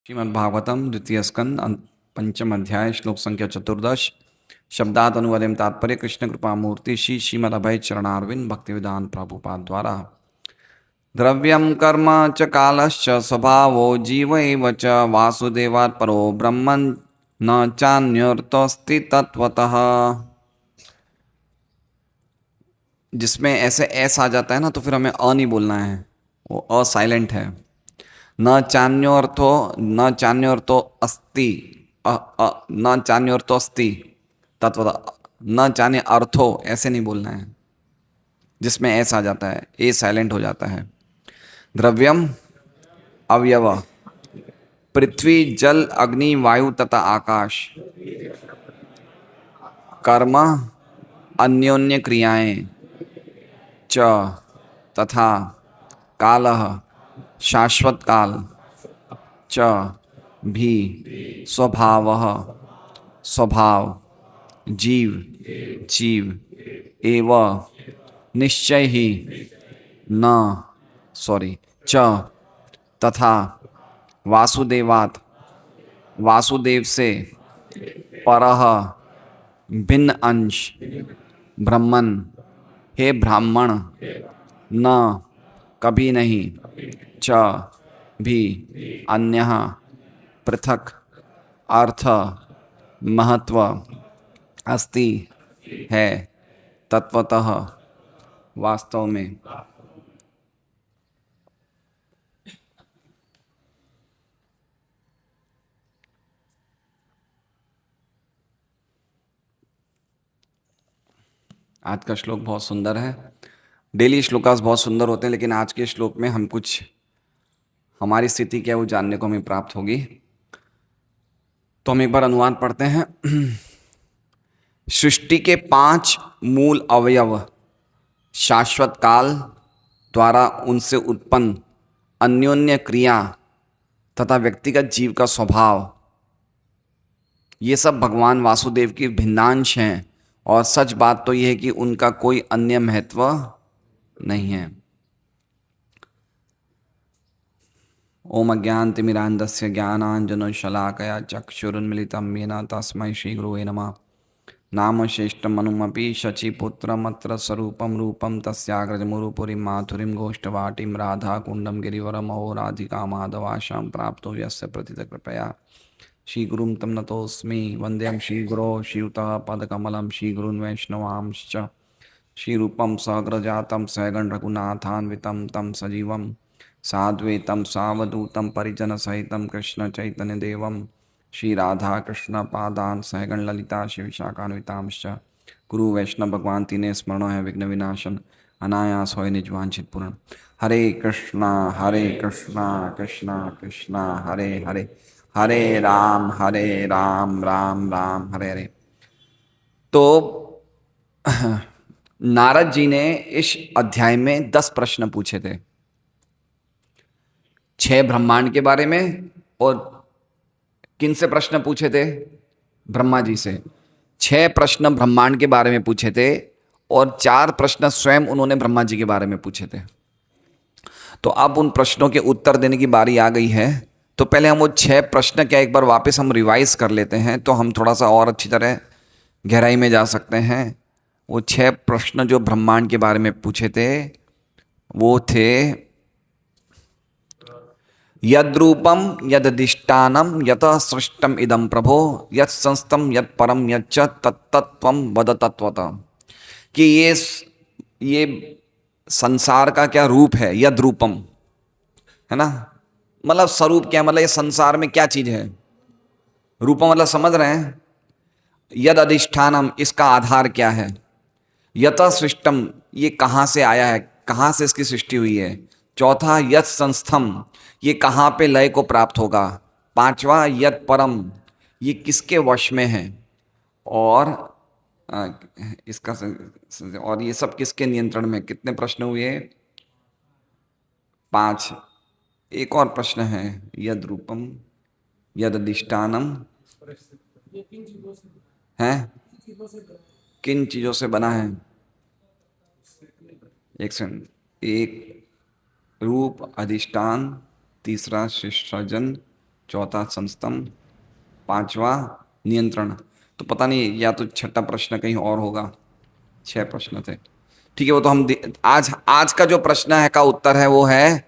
श्रीमद्भागवतम द्वितीय स्कंद पंचम अध्याय श्लोक संख्या 14 शब्दात अनुवादम तात्पर्य कृष्ण कृपा मूर्ति श्री श्रीमद अभय चरणारविंद भक्तिविधान प्रभुपाद द्वारा द्रव्यम कर्म च कालश्च स्वभावो जीव एव च वासुदेवात् परो ब्रह्मन् न चान्योर्तोस्ति तत्वतः। जिसमें ऐसे एस आ जाता है ना तो फिर हमें अ नहीं बोलना है, वो अ साइलेंट है। न चान्योर्थो अस्ति न चान्योर्थो अस्ति तत्वतः, न चान्य अर्थो ऐसे नहीं बोलना है। जिसमें ऐसा आ जाता है ए साइलेंट हो जाता है। द्रव्यम अवयव, पृथ्वी जल अग्नि वायु तथा आकाश। कर्म अन्योन्य क्रियाएं, च तथा कालः शाश्वत काल, च भी स्वभावः स्वभाव, जीव जीव एव निश्चय ही न सॉरी च तथा वासुदेवात् वासुदेव से परः भिन्न अंश ब्रह्मन हे ब्राह्मण न कभी नहीं च भी अन्यः पृथक अर्थ महत्व अस्ति है तत्वतः वास्तव में। आज का श्लोक बहुत सुंदर है। डेली श्लोकास बहुत सुंदर होते हैं, लेकिन आज के श्लोक में हम कुछ हमारी स्थिति क्या है वो जानने को हमें प्राप्त होगी। तो हम एक बार अनुवाद पढ़ते हैं। सृष्टि के 5 मूल अवयव शाश्वत काल द्वारा उनसे उत्पन्न अन्योन्य क्रिया तथा व्यक्तिगत जीव का स्वभाव, ये सब भगवान वासुदेव की भिन्नांश हैं। और सच बात तो यह है कि उनका कोई अन्य महत्व नहीं है। ओम अज्ञानतिमिरान्धस्य ज्ञानाञ्जनशलाकया चक्षुरुन्मिलितं येन तस्मै श्रीगुरवे नमः। नाम श्रेष्ठमनुमपि शचीपुत्रमत्र स्वरूपं रूपं तस्याग्रजमुरुपुरीं माथुरीं गोष्ठवाटीं राधाकुण्डं गिरिवरमहो राधिका माधवाशां प्राप्तो यस्य प्रतितकृपया श्रीगुरुं तं नतोऽस्मि। वन्द्यं श्रीगुरो श्रीयुतः पदकमलं श्रीगुरून् वैष्णवांश्च श्रीरूपं सग्रजातं सहगण रघुनाथान्वितं तं सजीवं साद्वैतं सावधूतं परिजनसहितं कृष्णचैतन्यदेवं श्रीराधाकृष्णपादान् सहगण ललिता शिवशाखान्वितांश्च गुरु वैष्णव भगवान तीने स्मरणो है विघ्न विनाशन अनायास होय निज वांछित पूर्ण। हरे कृष्णा कृष्णा कृष्णा हरे हरे, हरे राम राम राम हरे हरे। तो नारद जी ने इस अध्याय में 10 प्रश्न पूछे थे। 6 ब्रह्मांड के बारे में, और किन से प्रश्न पूछे थे? ब्रह्मा जी से। 6 प्रश्न ब्रह्मांड के बारे में पूछे थे और 4 प्रश्न स्वयं उन्होंने ब्रह्मा जी के बारे में पूछे थे। तो अब उन प्रश्नों के उत्तर देने की बारी आ गई है। तो पहले हम वो 6 प्रश्न क्या एक बार वापस हम रिवाइज कर लेते हैं, तो हम थोड़ा सा और अच्छी तरह गहराई में जा सकते हैं। वो 6 प्रश्न जो ब्रह्मांड के बारे में पूछे थे वो थे: यद्रूपम यदधिष्ठानम यत सृष्टम इदम प्रभो यत् संस्तम यत् परम यच्च तत्तत्वम वद तत्वतः। कि ये संसार का क्या रूप है, यद रूपम है ना, मतलब स्वरूप क्या, मतलब ये संसार में क्या चीज है। रूपम मतलब समझ रहे हैं। यद अधिष्ठानम, इसका आधार क्या है। यत सृष्टम, ये कहाँ से आया है, कहाँ से इसकी सृष्टि हुई है। चौथा यत संस्थम, ये कहाँ पे लय को प्राप्त होगा। 5वां यत परम, ये किसके वश में है। और इसका और ये सब किसके नियंत्रण में। कितने प्रश्न हुए? 5। एक और प्रश्न है, यद रूपम यद अधिष्ठानम है, किन चीजों से बना है। एक सेकंड, एक रूप अधिष्ठान, तीसरा सृजन, चौथा संस्तम, पांचवा नियंत्रण। तो पता नहीं, या तो छठा प्रश्न कहीं और होगा। 6 प्रश्न थे। ठीक है, वो तो हम आज आज का जो प्रश्न है का उत्तर है वो है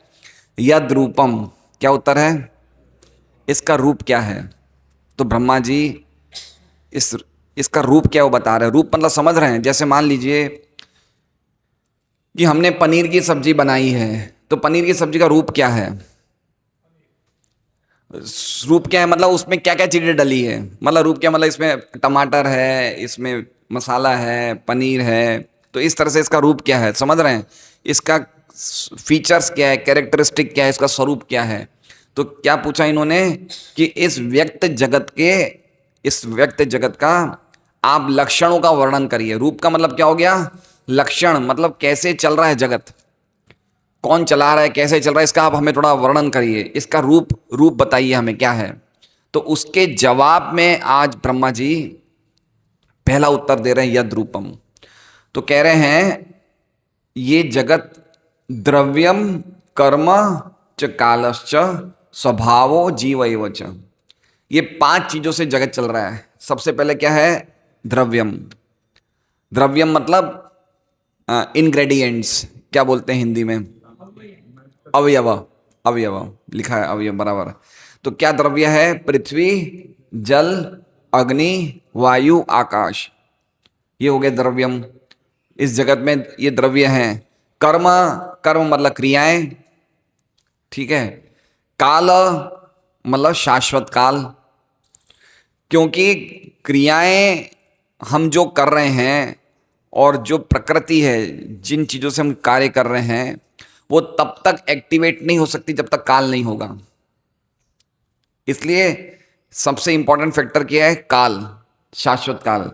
यद रूपम। क्या उत्तर है? इसका रूप क्या है? तो ब्रह्मा जी इस इसका रूप क्या वो बता रहे हैं। रूप मतलब समझ रहे हैं? जैसे मान लीजिए कि हमने पनीर की सब्जी बनाई है, तो पनीर की सब्जी का रूप क्या है? रूप क्या है मतलब उसमें क्या क्या चीजें डली है, मतलब रूप क्या मतलब इसमें टमाटर है, इसमें मसाला है, पनीर है। तो इस तरह से इसका रूप क्या है, समझ रहे हैं? इसका फीचर्स क्या है, कैरेक्टरिस्टिक क्या है, इसका स्वरूप क्या है। तो क्या पूछा इन्होंने कि इस व्यक्त जगत का आप लक्षणों का वर्णन करिए। रूप का मतलब क्या हो गया? लक्षण, मतलब कैसे चल रहा है जगत, कौन चला रहा है, कैसे चल रहा है, इसका आप हमें थोड़ा वर्णन करिए। इसका रूप रूप बताइए हमें क्या है। तो उसके जवाब में आज ब्रह्मा जी पहला उत्तर दे रहे हैं यद रूपम। तो कह रहे हैं ये जगत द्रव्यम कर्म च कालश्च स्वभावो जीवैव च, ये 5 चीजों से जगत चल रहा है। सबसे पहले क्या है? द्रव्यम। द्रव्यम मतलब इंग्रेडिएंट्स, क्या बोलते हैं हिंदी में? अवयव। अवयव लिखा है, अवयव बराबर। तो क्या द्रव्य है? पृथ्वी, जल, अग्नि, वायु, आकाश, ये हो गए द्रव्यम। इस जगत में ये द्रव्य हैं। कर्म, कर्म मतलब क्रियाएं, ठीक है। काल मतलब शाश्वत काल, क्योंकि क्रियाएं हम जो कर रहे हैं और जो प्रकृति है, जिन चीजों से हम कार्य कर रहे हैं, वो तब तक एक्टिवेट नहीं हो सकती जब तक काल नहीं होगा। इसलिए सबसे इंपॉर्टेंट फैक्टर क्या है? काल, शाश्वत काल।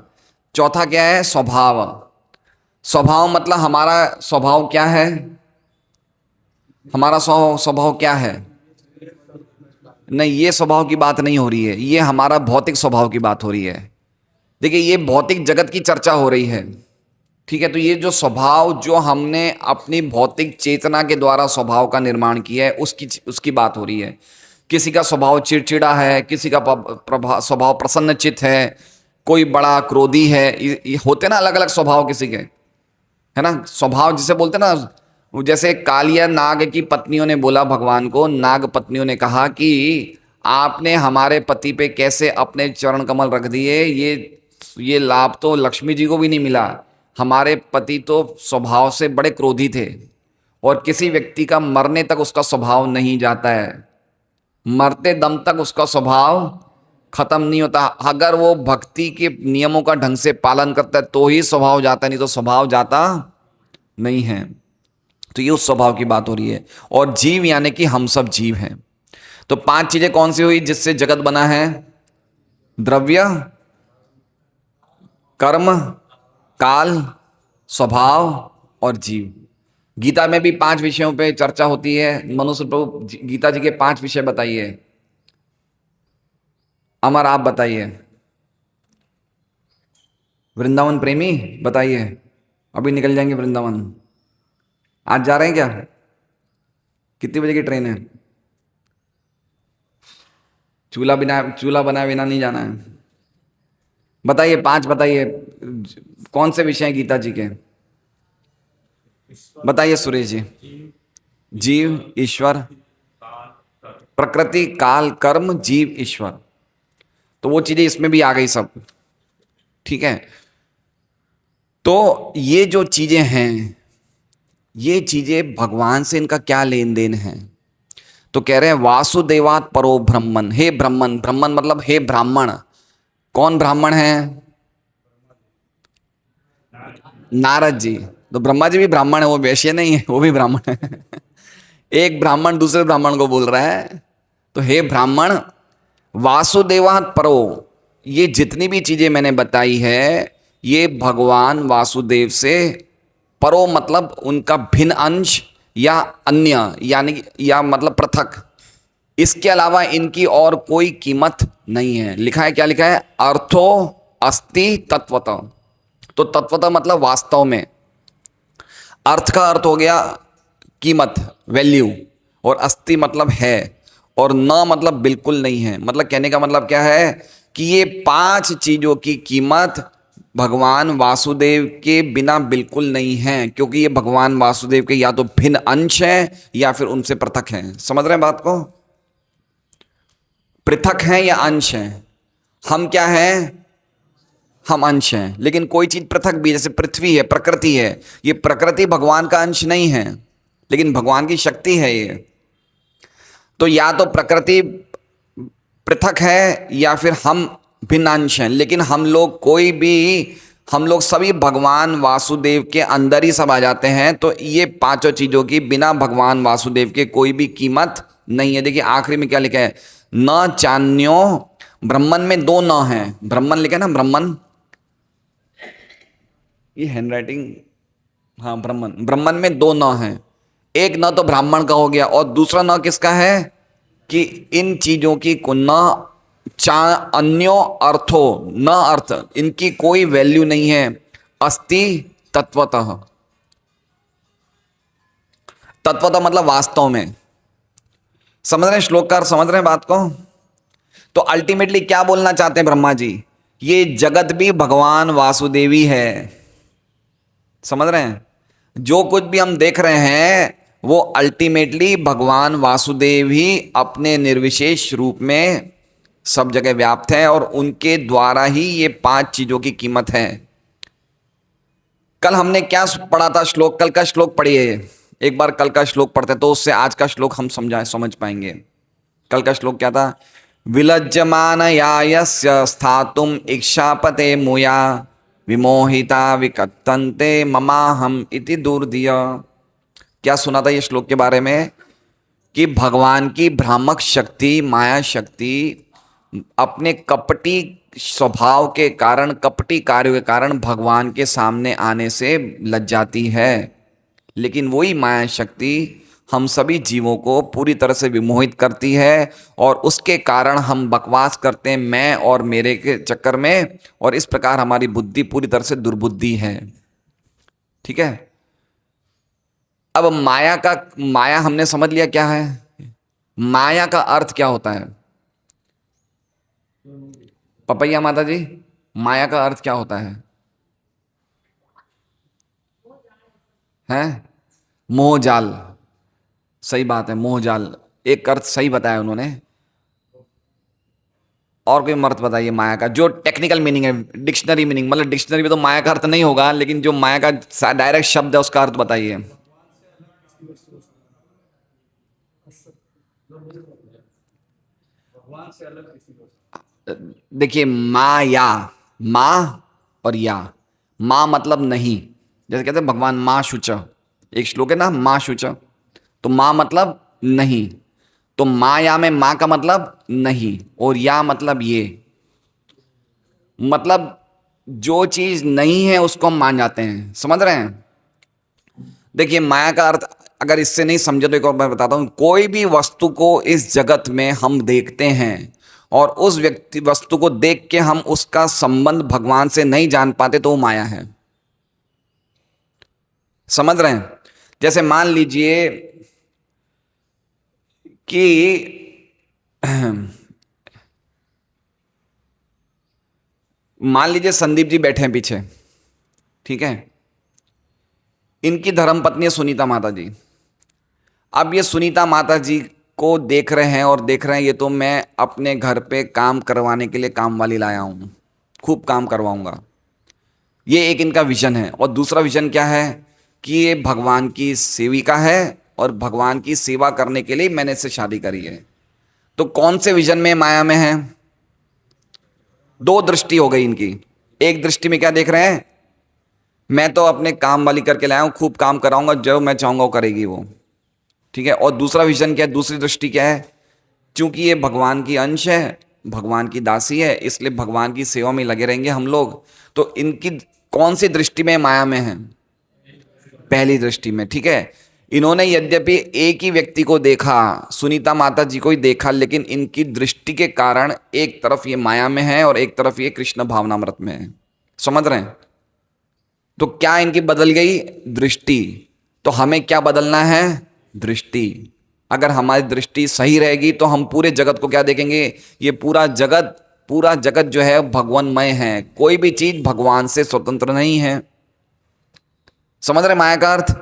चौथा क्या है? स्वभाव। स्वभाव मतलब हमारा स्वभाव क्या है? हमारा स्वभाव क्या है? नहीं, ये स्वभाव की बात नहीं हो रही है, ये हमारा भौतिक स्वभाव की बात हो रही है। देखिए, ये भौतिक जगत की चर्चा हो रही है, ठीक है। तो ये जो स्वभाव जो हमने अपनी भौतिक चेतना के द्वारा स्वभाव का निर्माण किया है, उसकी बात हो रही है। किसी का स्वभाव चिड़चिड़ा है, किसी का स्वभाव प्रसन्नचित्त है, कोई बड़ा क्रोधी है। ये होते ना अलग अलग स्वभाव किसी के, है ना। स्वभाव जिसे बोलते ना, जैसे कालिया नाग की पत्नियों ने बोला भगवान को, नाग पत्नियों ने कहा कि आपने हमारे पति पे कैसे अपने चरण कमल रख दिए, ये लाभ तो लक्ष्मी जी को भी नहीं मिला। हमारे पति तो स्वभाव से बड़े क्रोधी थे, और किसी व्यक्ति का मरने तक उसका स्वभाव नहीं जाता है, मरते दम तक उसका स्वभाव खत्म नहीं होता। अगर वो भक्ति के नियमों का ढंग से पालन करता है तो ही स्वभाव जाता है, नहीं तो स्वभाव जाता नहीं है। तो ये उस स्वभाव की बात हो रही है। और जीव यानी कि हम सब जीव हैं। तो 5 चीजें कौन सी हुई जिससे जगत बना है? द्रव्य, कर्म, काल, स्वभाव और जीव। गीता में भी 5 विषयों पे चर्चा होती है। मनुष्य प्रभु गीता जी के 5 विषय बताइए। अमर आप बताइए। वृंदावन प्रेमी बताइए। अभी निकल जाएंगे वृंदावन। आज जा रहे हैं क्या? कितनी बजे की ट्रेन है? चूल्हा बनाए बिना नहीं जाना है। बताइए, 5 बताइए। कौन से विषय हैं गीता जी के? बताइए सुरेश जी। जीव, ईश्वर, प्रकृति, काल, कर्म, जीव, ईश्वर। तो वो चीजें इसमें भी आ गई सब, ठीक है। तो ये जो चीजें हैं, ये चीजें भगवान से इनका क्या लेन देन है? तो कह रहे हैं वासुदेवात परो ब्रह्मन। हे ब्रह्मन, ब्रह्मन मतलब हे ब्राह्मण। कौन ब्राह्मण है? नारद जी। तो ब्रह्मा जी भी ब्राह्मण है, वो वैश्य नहीं है, वो भी ब्राह्मण है। एक ब्राह्मण दूसरे ब्राह्मण को बोल रहा है। तो हे ब्राह्मण, वासुदेवात परो, ये जितनी भी चीजें मैंने बताई है, ये भगवान वासुदेव से परो मतलब उनका भिन्न अंश या अन्य, यानी या मतलब पृथक। इसके अलावा इनकी और कोई कीमत नहीं है। लिखा है, क्या लिखा है? अर्थो अस्ति तत्वतः। तो तत्वतः मतलब वास्तव में। अर्थ का अर्थ हो गया कीमत, वैल्यू, और अस्ति मतलब है। और न मतलब बिल्कुल नहीं है। मतलब कहने का मतलब क्या है कि ये 5 चीजों की कीमत भगवान वासुदेव के बिना बिल्कुल नहीं है, क्योंकि ये भगवान वासुदेव के या तो भिन्न अंश हैं या फिर उनसे पृथक हैं। समझ रहे हैं बात को? पृथक हैं या अंश हैं? हम क्या हैं? हम अंश हैं, लेकिन कोई चीज पृथक भी, जैसे पृथ्वी है, प्रकृति है, ये प्रकृति भगवान का अंश नहीं है, लेकिन भगवान की शक्ति है ये। तो या तो प्रकृति पृथक है या फिर हम भिन्न अंश हैं, लेकिन हम लोग सभी भगवान वासुदेव के अंदर ही सब आ जाते हैं। तो ये 5 चीजों की बिना भगवान वासुदेव के कोई भी कीमत नहीं है। देखिए आखिरी में क्या लिखा है, न चान्यो, ब्रह्मन में 2 न है, ब्रह्मन लिखा है ना, ब्रह्मन, ये हैंडराइटिंग, हाँ ब्रह्मन, ब्रह्मन में 2 न है। एक न तो ब्राह्मण का हो गया और दूसरा न किसका है कि इन चीजों की न अन्यो अर्थो, न अर्थ, इनकी कोई वैल्यू नहीं है। अस्ति तत्वतः, तत्वतः मतलब वास्तव में। समझ रहे हैं श्लोक का अर्थ, समझ रहे हैं बात को? तो अल्टीमेटली क्या बोलना चाहते हैं ब्रह्मा जी, ये जगत भी भगवान वासुदेवी है। समझ रहे हैं? जो कुछ भी हम देख रहे हैं वो अल्टीमेटली भगवान वासुदेव ही अपने निर्विशेष रूप में सब जगह व्याप्त है और उनके द्वारा ही ये 5 चीजों की कीमत है। कल हमने क्या पढ़ा था श्लोक? कल का श्लोक पढ़िए एक बार, कल का श्लोक पढ़ते तो उससे आज का श्लोक हम समझ पाएंगे। कल का श्लोक क्या था? विलज्जमान यायस्य स्थातुम इक्षापते मुया विमोहिता विकत्तन्ते ममाहम इति दुर्धिया। क्या सुना था ये श्लोक के बारे में कि भगवान की भ्रामक शक्ति, माया शक्ति अपने कपटी स्वभाव के कारण, कपटी कार्यों के कारण भगवान के सामने आने से लज जाती है, लेकिन वही माया शक्ति हम सभी जीवों को पूरी तरह से विमोहित करती है और उसके कारण हम बकवास करते हैं मैं और मेरे के चक्कर में, और इस प्रकार हमारी बुद्धि पूरी तरह से दुर्बुद्धि है। ठीक है, अब माया हमने समझ लिया क्या है। माया का अर्थ क्या होता है पपैया माता जी? माया का अर्थ क्या होता है? हैं? मोहजाल। सही बात है, मोहजाल एक अर्थ सही बताया उन्होंने। और कोई अर्थ बताइए माया का, जो टेक्निकल मीनिंग है, डिक्शनरी मीनिंग, मतलब डिक्शनरी में तो माया का अर्थ नहीं होगा, लेकिन जो माया का डायरेक्ट शब्द है उसका अर्थ बताइए। देखिए माया, माँ और या, माँ मतलब नहीं, जैसे कहते हैं भगवान माँ शुच, एक श्लोक है ना माँ शुच, तो माँ मतलब नहीं, तो माया में माँ का मतलब नहीं और या मतलब ये, मतलब जो चीज नहीं है उसको हम मान जाते हैं। समझ रहे हैं? देखिए माया का अर्थ अगर इससे नहीं समझे तो एक और मैं बताता हूं, कोई भी वस्तु को इस जगत में हम देखते हैं और उस वस्तु को देख के हम उसका संबंध भगवान से नहीं जान पाते तो वो माया है। समझ रहे हैं? जैसे मान लीजिए कि मान लीजिए संदीप जी बैठे हैं पीछे, ठीक है, इनकी धर्मपत्नी है सुनीता माता जी। अब ये सुनीता माता जी को देख रहे हैं और देख रहे हैं ये तो मैं अपने घर पे काम करवाने के लिए काम वाली लाया हूं, खूब काम करवाऊंगा, ये एक इनका विजन है। और दूसरा विजन क्या है कि ये भगवान की सेविका है और भगवान की सेवा करने के लिए मैंने इससे शादी करी है। तो कौन से विजन में, माया में है? 2 दृष्टि हो गई इनकी। एक दृष्टि में क्या देख रहे हैं, मैं तो अपने काम वाली करके लाया हूं, खूब काम कराऊंगा, जो मैं चाहूंगा वो करेगी वो, ठीक है। और दूसरा विजन क्या है, दूसरी दृष्टि क्या है, क्योंकि ये भगवान की अंश है, भगवान की दासी है, इसलिए भगवान की सेवा में लगे रहेंगे हम लोग। तो इनकी कौन सी दृष्टि में माया में है? पहली दृष्टि में, ठीक है। इन्होंने यद्यपि एक ही व्यक्ति को देखा, सुनीता माता जी को ही देखा, लेकिन इनकी दृष्टि के कारण एक तरफ ये माया में है और एक तरफ ये कृष्ण भावनामृत में है। समझ रहे हैं? तो क्या इनकी बदल गई? दृष्टि। तो हमें क्या बदलना है? दृष्टि। अगर हमारी दृष्टि सही रहेगी तो हम पूरे जगत को क्या देखेंगे, ये पूरा जगत जो है भगवानमय है, कोई भी चीज भगवान से स्वतंत्र नहीं है। समझ रहे माया का अर्थ?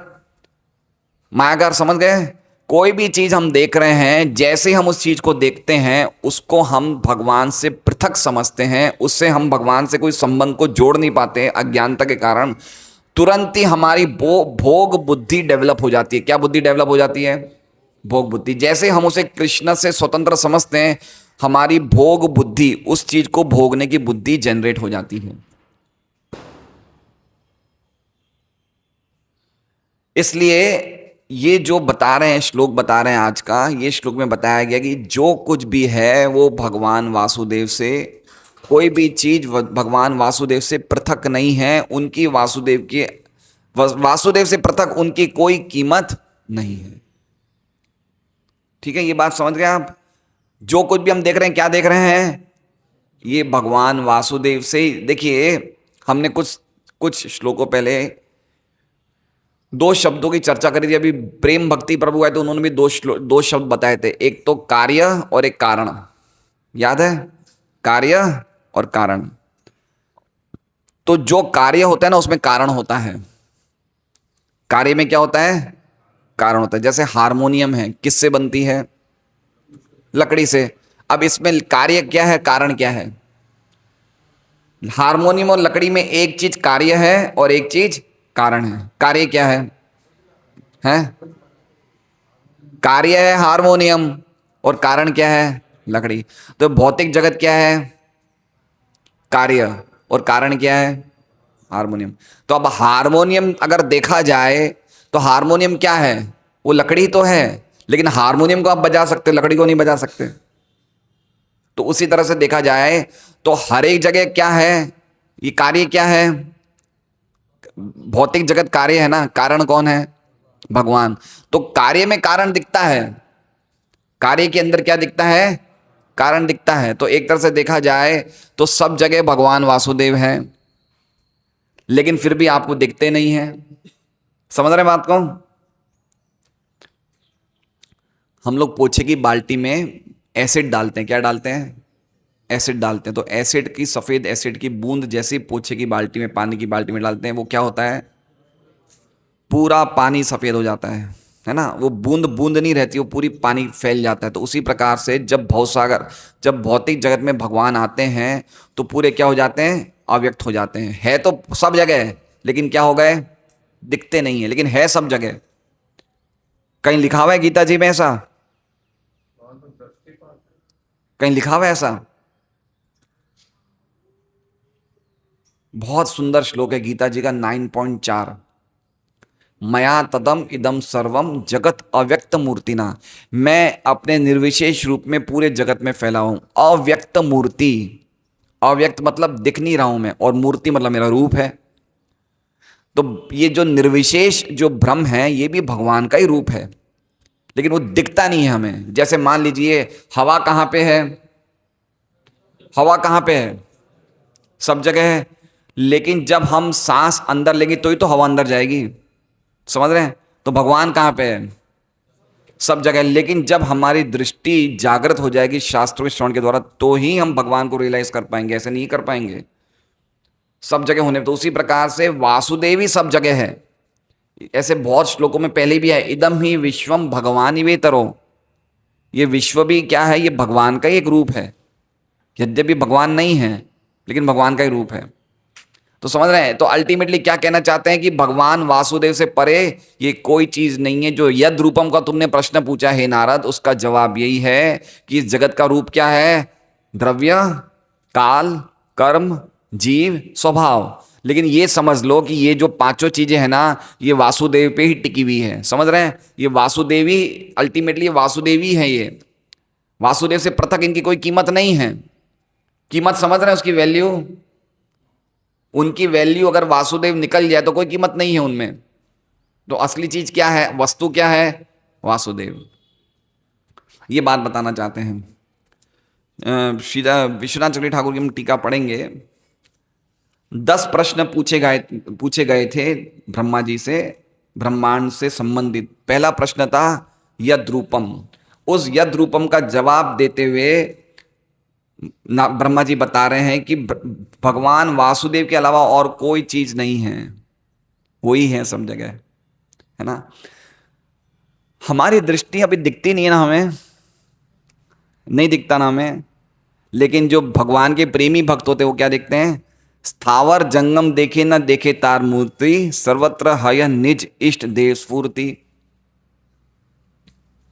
माया का अर्थ समझ गए? कोई भी चीज हम देख रहे हैं, जैसे हम उस चीज को देखते हैं उसको हम भगवान से पृथक समझते हैं, उससे हम भगवान से कोई संबंध को जोड़ नहीं पाते अज्ञानता के कारण। तुरंत ही हमारी भोग बुद्धि डेवलप हो जाती है। क्या बुद्धि डेवलप हो जाती है? भोग बुद्धि। जैसे हम उसे कृष्ण से स्वतंत्र समझते हैं, हमारी भोग बुद्धि, उस चीज को भोगने की बुद्धि जनरेट हो जाती है। इसलिए ये जो बता रहे हैं, श्लोक बता रहे हैं आज का, ये श्लोक में बताया गया कि जो कुछ भी है वो भगवान वासुदेव से, कोई भी चीज भगवान वासुदेव से पृथक नहीं है। उनकी वासुदेव से पृथक उनकी कोई कीमत नहीं है। ठीक है, ये बात समझ गए आप? जो कुछ भी हम देख रहे हैं, क्या देख रहे हैं? ये भगवान वासुदेव से। देखिए, हमने कुछ श्लोकों पहले दो शब्दों की चर्चा करी थी। अभी प्रेम भक्ति प्रभु आए तो उन्होंने भी दो शब्द बताए थे, एक तो कार्य और एक कारण। याद है? कार्य और कारण। तो जो कार्य होता है ना, उसमें कारण होता है। कार्य में क्या होता है? कारण होता है। जैसे हारमोनियम है, किससे बनती है? लकड़ी से। अब इसमें कार्य क्या है, कारण क्या है? हारमोनियम और लकड़ी में एक चीज कार्य है और एक चीज कारण है। कार्य क्या है? कार्य है हारमोनियम और कारण क्या है? लकड़ी। तो भौतिक जगत क्या है? कार्य। और कारण क्या है? हारमोनियम। तो अब हारमोनियम अगर देखा जाए तो हारमोनियम क्या है? वो लकड़ी तो है, लेकिन हारमोनियम को आप बजा सकते हो, लकड़ी को नहीं बजा सकते। तो उसी तरह से देखा जाए तो हर एक जगह क्या है? ये कार्य क्या है? भौतिक जगत कार्य है ना, कारण कौन है? भगवान। तो कार्य में कारण दिखता है, कार्य के अंदर क्या दिखता है? कारण दिखता है। तो एक तरह से देखा जाए तो सब जगह भगवान वासुदेव हैं, लेकिन फिर भी आपको दिखते नहीं है। समझ रहे बात को? हम लोग पोछे की बाल्टी में एसिड डालते हैं। क्या डालते हैं? एसिड डालते हैं। तो एसिड की, सफेद एसिड की बूंद जैसे पोछे की बाल्टी में, पानी की बाल्टी में डालते हैं, वो क्या होता है? पूरा पानी सफेद हो जाता है ना? वो बूंद बूंद नहीं रहती, वो पूरी पानी फैल जाता है। तो उसी प्रकार से जब भवसागर, जब भौतिक जगत में भगवान आते हैं तो पूरे क्या हो जाते हैं? अव्यक्त हो जाते हैं। है तो सब जगह है, लेकिन क्या हो गए? दिखते नहीं है, लेकिन है सब जगह। कहीं लिखा हुआ है गीता जी में ऐसा? कहीं लिखा हुआ है ऐसा? बहुत सुंदर श्लोक है गीता जी का 9.4, मया तदम इदम सर्वम जगत अव्यक्त मूर्तिना। मैं अपने निर्विशेष रूप में पूरे जगत में फैला हूं। अव्यक्त मूर्ति, अव्यक्त मतलब दिख नहीं रहा हूं मैं, और मूर्ति मतलब मेरा रूप है। तो ये जो निर्विशेष जो ब्रह्म है, ये भी भगवान का ही रूप है, लेकिन वो दिखता नहीं है हमें। जैसे मान लीजिए, हवा कहाँ पे है? हवा कहाँ पे है? सब जगह है, लेकिन जब हम सांस अंदर लेंगे तो ही तो हवा अंदर जाएगी। समझ रहे हैं? तो भगवान कहाँ पे है? सब जगह। लेकिन जब हमारी दृष्टि जागृत हो जाएगी शास्त्रों के श्रवण के द्वारा, तो ही हम भगवान को रियलाइज कर पाएंगे, ऐसे नहीं कर पाएंगे सब जगह होने। तो उसी प्रकार से वासुदेव ही सब जगह है। ऐसे बहुत श्लोकों में पहले भी है, इदम ही विश्वम भगवान वे तरो। ये विश्व भी क्या है? ये भगवान का ही एक रूप है। यद्यपि भगवान नहीं है, लेकिन भगवान का ही रूप है। तो समझ रहे हैं? तो अल्टीमेटली क्या कहना चाहते हैं कि भगवान वासुदेव से परे ये कोई चीज नहीं है। जो यद रूपम का तुमने प्रश्न पूछा है नारद, उसका जवाब यही है कि इस जगत का रूप क्या है? द्रव्य, काल, कर्म, जीव, स्वभाव। लेकिन ये समझ लो कि ये जो पांचों चीजें हैं ना, ये वासुदेव पे ही टिकी हुई है। समझ रहे हैं? ये वासुदेवी, अल्टीमेटली वासुदेवी है। ये वासुदेव से पृथक इनकी कोई कीमत नहीं है। कीमत समझ रहे हैं? उसकी वैल्यू, उनकी वैल्यू अगर वासुदेव निकल जाए तो कोई कीमत नहीं है उनमें। तो असली चीज क्या है? वस्तु क्या है? वासुदेव। ये बात बताना चाहते हैं। श्री विश्वनाथ चक्रवर्ती ठाकुर की हम टीका पढ़ेंगे। 10 प्रश्न पूछे गए थे ब्रह्मा जी से, ब्रह्मांड से संबंधित। पहला प्रश्न था यद रूपम। उस यद रूपम का जवाब देते हुए ब्रह्मा जी बता रहे हैं कि भगवान वासुदेव के अलावा और कोई चीज नहीं है, वही है सब जगह, है ना। हमारी दृष्टि अभी दिखती नहीं है ना, हमें नहीं दिखता ना हमें, लेकिन जो भगवान के प्रेमी भक्त होते हैं वो क्या देखते हैं? स्थावर जंगम देखे न देखे तार मूर्ति, सर्वत्र हय निज इष्ट देव स्फूर्ति।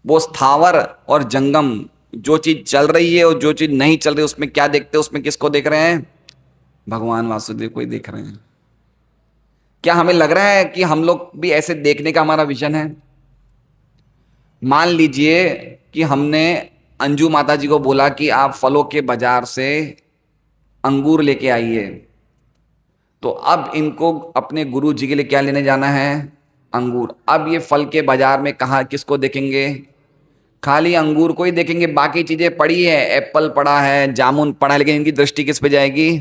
वो स्थावर और जंगम, जो चीज चल रही है और जो चीज नहीं चल रही, उसमें क्या देखते हैं? उसमें किसको देख रहे हैं? भगवान वासुदेव को ही देख रहे हैं। क्या हमें लग रहा है कि हम लोग भी ऐसे देखने का हमारा विजन है? मान लीजिए कि हमने अंजू माता जी को बोला कि आप फलों के बाजार से अंगूर लेके आइए, तो अब इनको अपने गुरु जी के लिए क्या लेने जाना है? अंगूर। अब ये फल के बाजार में कहाँ किसको देखेंगे? खाली अंगूर को ही देखेंगे, बाकी चीजें पड़ी है, एप्पल पड़ा है, जामुन पड़ा है, लेकिन इनकी दृष्टि किस पे जाएगी?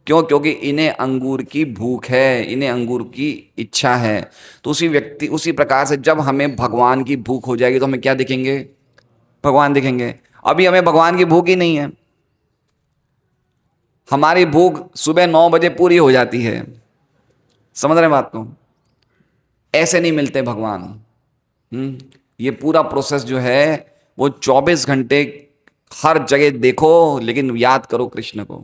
क्यों? क्योंकि इन्हें अंगूर की भूख है, इन्हें अंगूर की इच्छा है। तो उसी प्रकार से जब हमें भगवान की भूख हो जाएगी तो हमें क्या दिखेंगे? भगवान दिखेंगे। अभी हमें भगवान की भूख ही नहीं है। हमारी भूख सुबह 9 बजे पूरी हो जाती है। समझ रहे बात को? ऐसे नहीं मिलते भगवान। ये पूरा प्रोसेस जो है वो 24 घंटे हर जगह देखो, लेकिन याद करो कृष्ण को,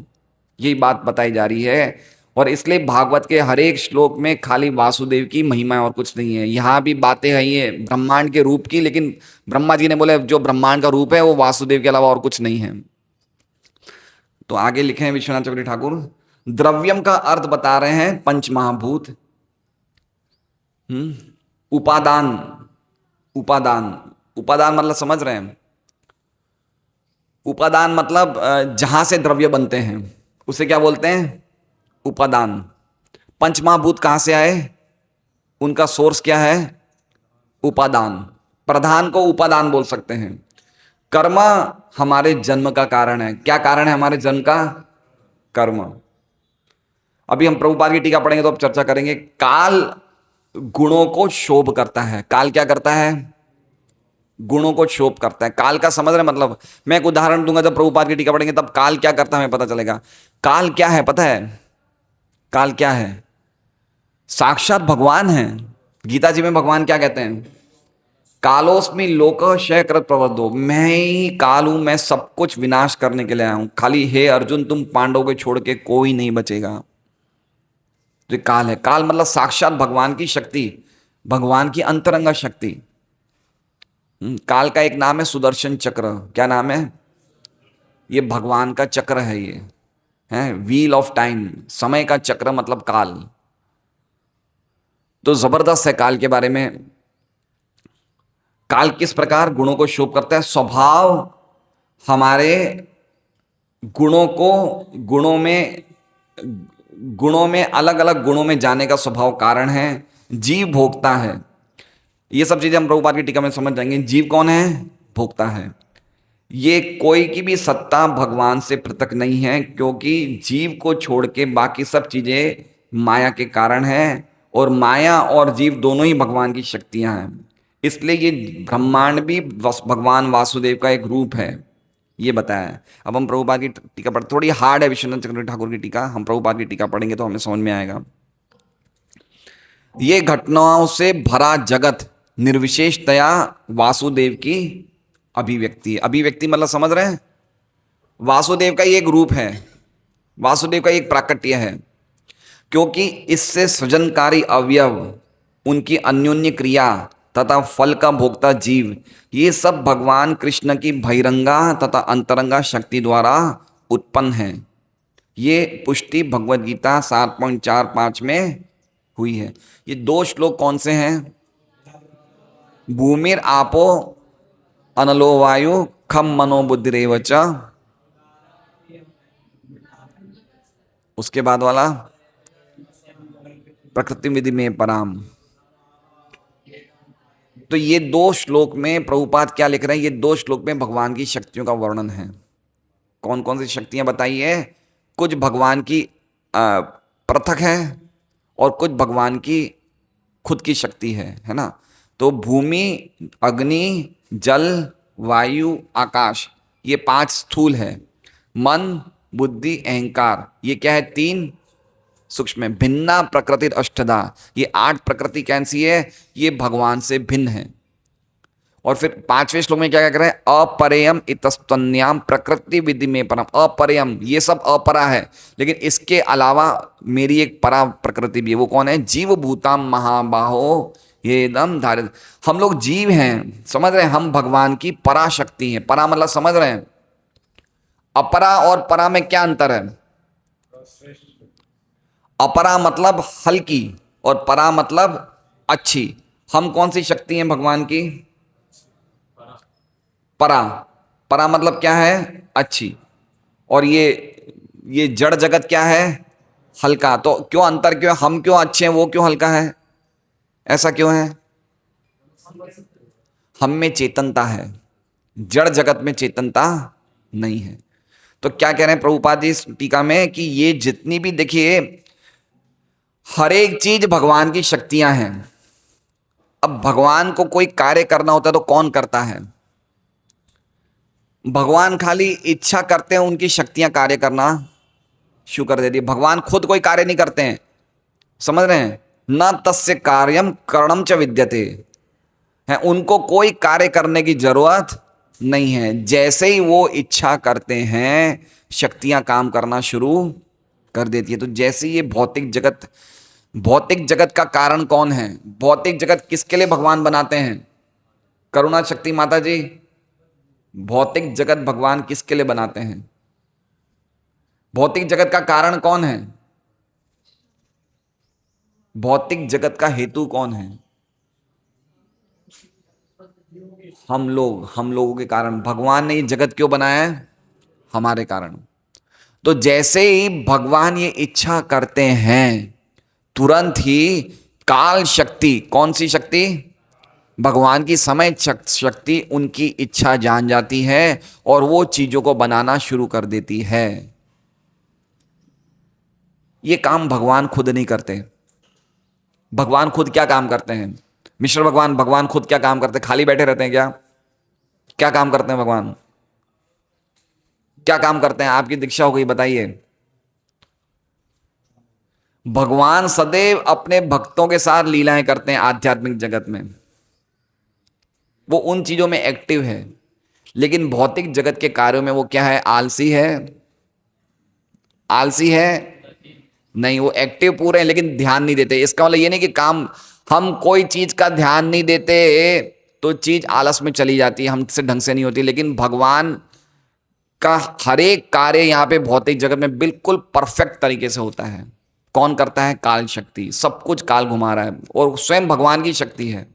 यही बात बताई जा रही है। और इसलिए भागवत के हर एक श्लोक में खाली वासुदेव की महिमा है और कुछ नहीं है। यहाँ भी बातें है ये ब्रह्मांड के रूप की, लेकिन ब्रह्मा जी ने बोले जो ब्रह्मांड का रूप है वो वासुदेव के अलावा और कुछ नहीं है। तो आगे लिखे हैं विश्वनाथ चक्रवर्ती ठाकुर, द्रव्यम का अर्थ बता रहे हैं पंच महाभूत। उपादान, उपादान, उपादान मतलब समझ रहे हैं? उपादान मतलब जहां से द्रव्य बनते हैं उसे क्या बोलते हैं? उपादान। पंचमहाभूत कहां से आए? उनका सोर्स क्या है? उपादान। प्रधान को उपादान बोल सकते हैं। कर्म हमारे जन्म का कारण है। क्या कारण है हमारे जन्म का? कर्म। अभी हम प्रभुपाद की टीका पढ़ेंगे तो अब चर्चा करेंगे। काल गुणों को शोभ करता है। काल क्या करता है? गुणों को शोभ करता है। काल का समझ रहे मतलब? मैं एक उदाहरण दूंगा, जब प्रभुपाद की टीका पढ़ेंगे तब काल क्या करता है हमें पता चलेगा। काल क्या है पता है? काल क्या है? साक्षात भगवान है। गीता जी में भगवान क्या कहते हैं? कालोस्मि लोक क्षय कृत प्रवृद्धो, मैं ही काल हूं, मैं सब कुछ विनाश करने के लिए आया हूं। खाली हे अर्जुन, तुम पांडवों को छोड़ के कोई नहीं बचेगा। तो काल है। काल मतलब साक्षात भगवान की शक्ति, भगवान की अंतरंगा शक्ति। काल का एक नाम है सुदर्शन चक्र। क्या नाम है? ये भगवान का चक्र है। ये है व्हील ऑफ टाइम, समय का चक्र मतलब काल। तो जबरदस्त है काल के बारे में। काल किस प्रकार गुणों को शोभ करता है? स्वभाव हमारे गुणों को गुणों में अलग अलग गुणों में जाने का स्वभाव कारण है। जीव भोगता है। ये सब चीजें हम प्रभुपाद की टीका में समझ जाएंगे। जीव कौन है? भोगता है। ये कोई की भी सत्ता भगवान से पृथक नहीं है, क्योंकि जीव को छोड़ के बाकी सब चीजें माया के कारण है, और माया और जीव दोनों ही भगवान की शक्तियां हैं। इसलिए ये ब्रह्मांड भी भगवान वासुदेव का एक रूप है, ये बताया है। अब हम प्रभुपाद की टीका पढ़, थोड़ी हार्ड है विश्वनाथ चक्रवर्ती ठाकुर की टीका, हम प्रभुपाद की टीका पढ़ेंगे तो हमें समझ में आएगा। ये घटनाओं से भरा जगत निर्विशेषतया वासुदेव की अभिव्यक्ति। अभिव्यक्ति मतलब समझ रहे हैं? वासुदेव का ही एक रूप है, वासुदेव का एक प्राकट्य है, क्योंकि इससे सृजनकारी अवयव, उनकी अन्योन्य क्रिया तथा फल का भोक्ता जीव, ये सब भगवान कृष्ण की बहिरंगा तथा अंतरंगा शक्ति द्वारा उत्पन्न है। ये पुष्टि भगवद गीता 7.45 में हुई है। ये 2 श्लोक कौन से हैं? भूमिर आपो अनलो वायु खम मनो बुद्धिरेव च, उसके बाद वाला प्रकृति विधि में पराम। तो ये 2 श्लोक में प्रभुपाद क्या लिख रहे हैं? ये 2 श्लोक में भगवान की शक्तियों का वर्णन है। कौन कौन सी शक्तियां बताई है? कुछ भगवान की पृथक है और कुछ भगवान की खुद की शक्ति है ना। तो भूमि, अग्नि, जल, वायु, आकाश, ये 5 स्थूल है। मन, बुद्धि, अहंकार, ये क्या है? 3 सूक्ष्म है। भिन्ना प्रकृति अष्टधा, ये 8 प्रकृति कैसी है? ये भगवान से भिन्न है। और फिर 5वें श्लोक में क्या क्या कर रहे हैं? अपरेयम इतस्तन्याम प्रकृति विधि में परम। अपरेयम, ये सब अपरा है, लेकिन इसके अलावा मेरी एक परा प्रकृति भी है। वो कौन है? जीव भूताम महाबाहो ये एकदम धारित। हम लोग जीव हैं, समझ रहे हैं? हम भगवान की पराशक्ति हैं। परा मतलब समझ रहे हैं? अपरा और परा में क्या अंतर है? अपरा मतलब हल्की और परा मतलब अच्छी। हम कौन सी शक्ति हैं भगवान की? परा। परा मतलब क्या है? अच्छी। और ये जड़ जगत क्या है? हल्का। तो क्यों अंतर? क्यों? हम क्यों अच्छे हैं, वो क्यों हल्का है? ऐसा क्यों है? हम में चेतनता है, जड़ जगत में चेतनता नहीं है। तो क्या कह रहे हैं प्रभुपाद जी इस टीका में कि ये जितनी भी, देखिए, हर एक चीज भगवान की शक्तियां हैं। अब भगवान को कोई कार्य करना होता है तो कौन करता है? भगवान खाली इच्छा करते हैं, उनकी शक्तियां कार्य करना शुरू कर देती है। भगवान खुद कोई कार्य नहीं करते हैं, समझ रहे हैं? न तस्य कार्यम करणम च विद्यते है, उनको कोई कार्य करने की जरूरत नहीं है। जैसे ही वो इच्छा करते हैं, शक्तियां काम करना शुरू कर देती है। तो जैसे ये भौतिक जगत का कारण कौन है? भौतिक जगत किसके लिए भगवान बनाते हैं? करुणा शक्ति माता जी, भौतिक जगत भगवान किसके लिए बनाते हैं? भौतिक जगत का कारण कौन है? भौतिक जगत का हेतु कौन है? हम लोगों के कारण। भगवान ने ये जगत क्यों बनाया है? हमारे कारण। तो जैसे ही भगवान ये इच्छा करते हैं, तुरंत ही काल शक्ति, कौन सी शक्ति? भगवान की समय शक्ति उनकी इच्छा जान जाती है और वो चीजों को बनाना शुरू कर देती है। ये काम भगवान खुद नहीं करते। भगवान खुद क्या काम करते हैं? मिश्र भगवान खुद क्या काम करते हैं? खाली बैठे रहते हैं क्या? क्या काम करते हैं भगवान? क्या काम करते हैं? आपकी दीक्षा हो गई, बताइए। भगवान सदैव अपने भक्तों के साथ लीलाएं करते हैं आध्यात्मिक जगत में। वो उन चीजों में एक्टिव है, लेकिन भौतिक जगत के कार्यों में वो क्या है? आलसी है। आलसी है नहीं, वो एक्टिव पूरे हैं लेकिन ध्यान नहीं देते। इसका मतलब ये नहीं कि काम, हम कोई चीज का ध्यान नहीं देते तो चीज आलस में चली जाती है, हमसे ढंग से नहीं होती। लेकिन भगवान का हर एक कार्य यहाँ पे भौतिक जगत में बिल्कुल परफेक्ट तरीके से होता है। कौन करता है? काल शक्ति। सब कुछ काल घुमा रहा है और स्वयं भगवान की शक्ति है।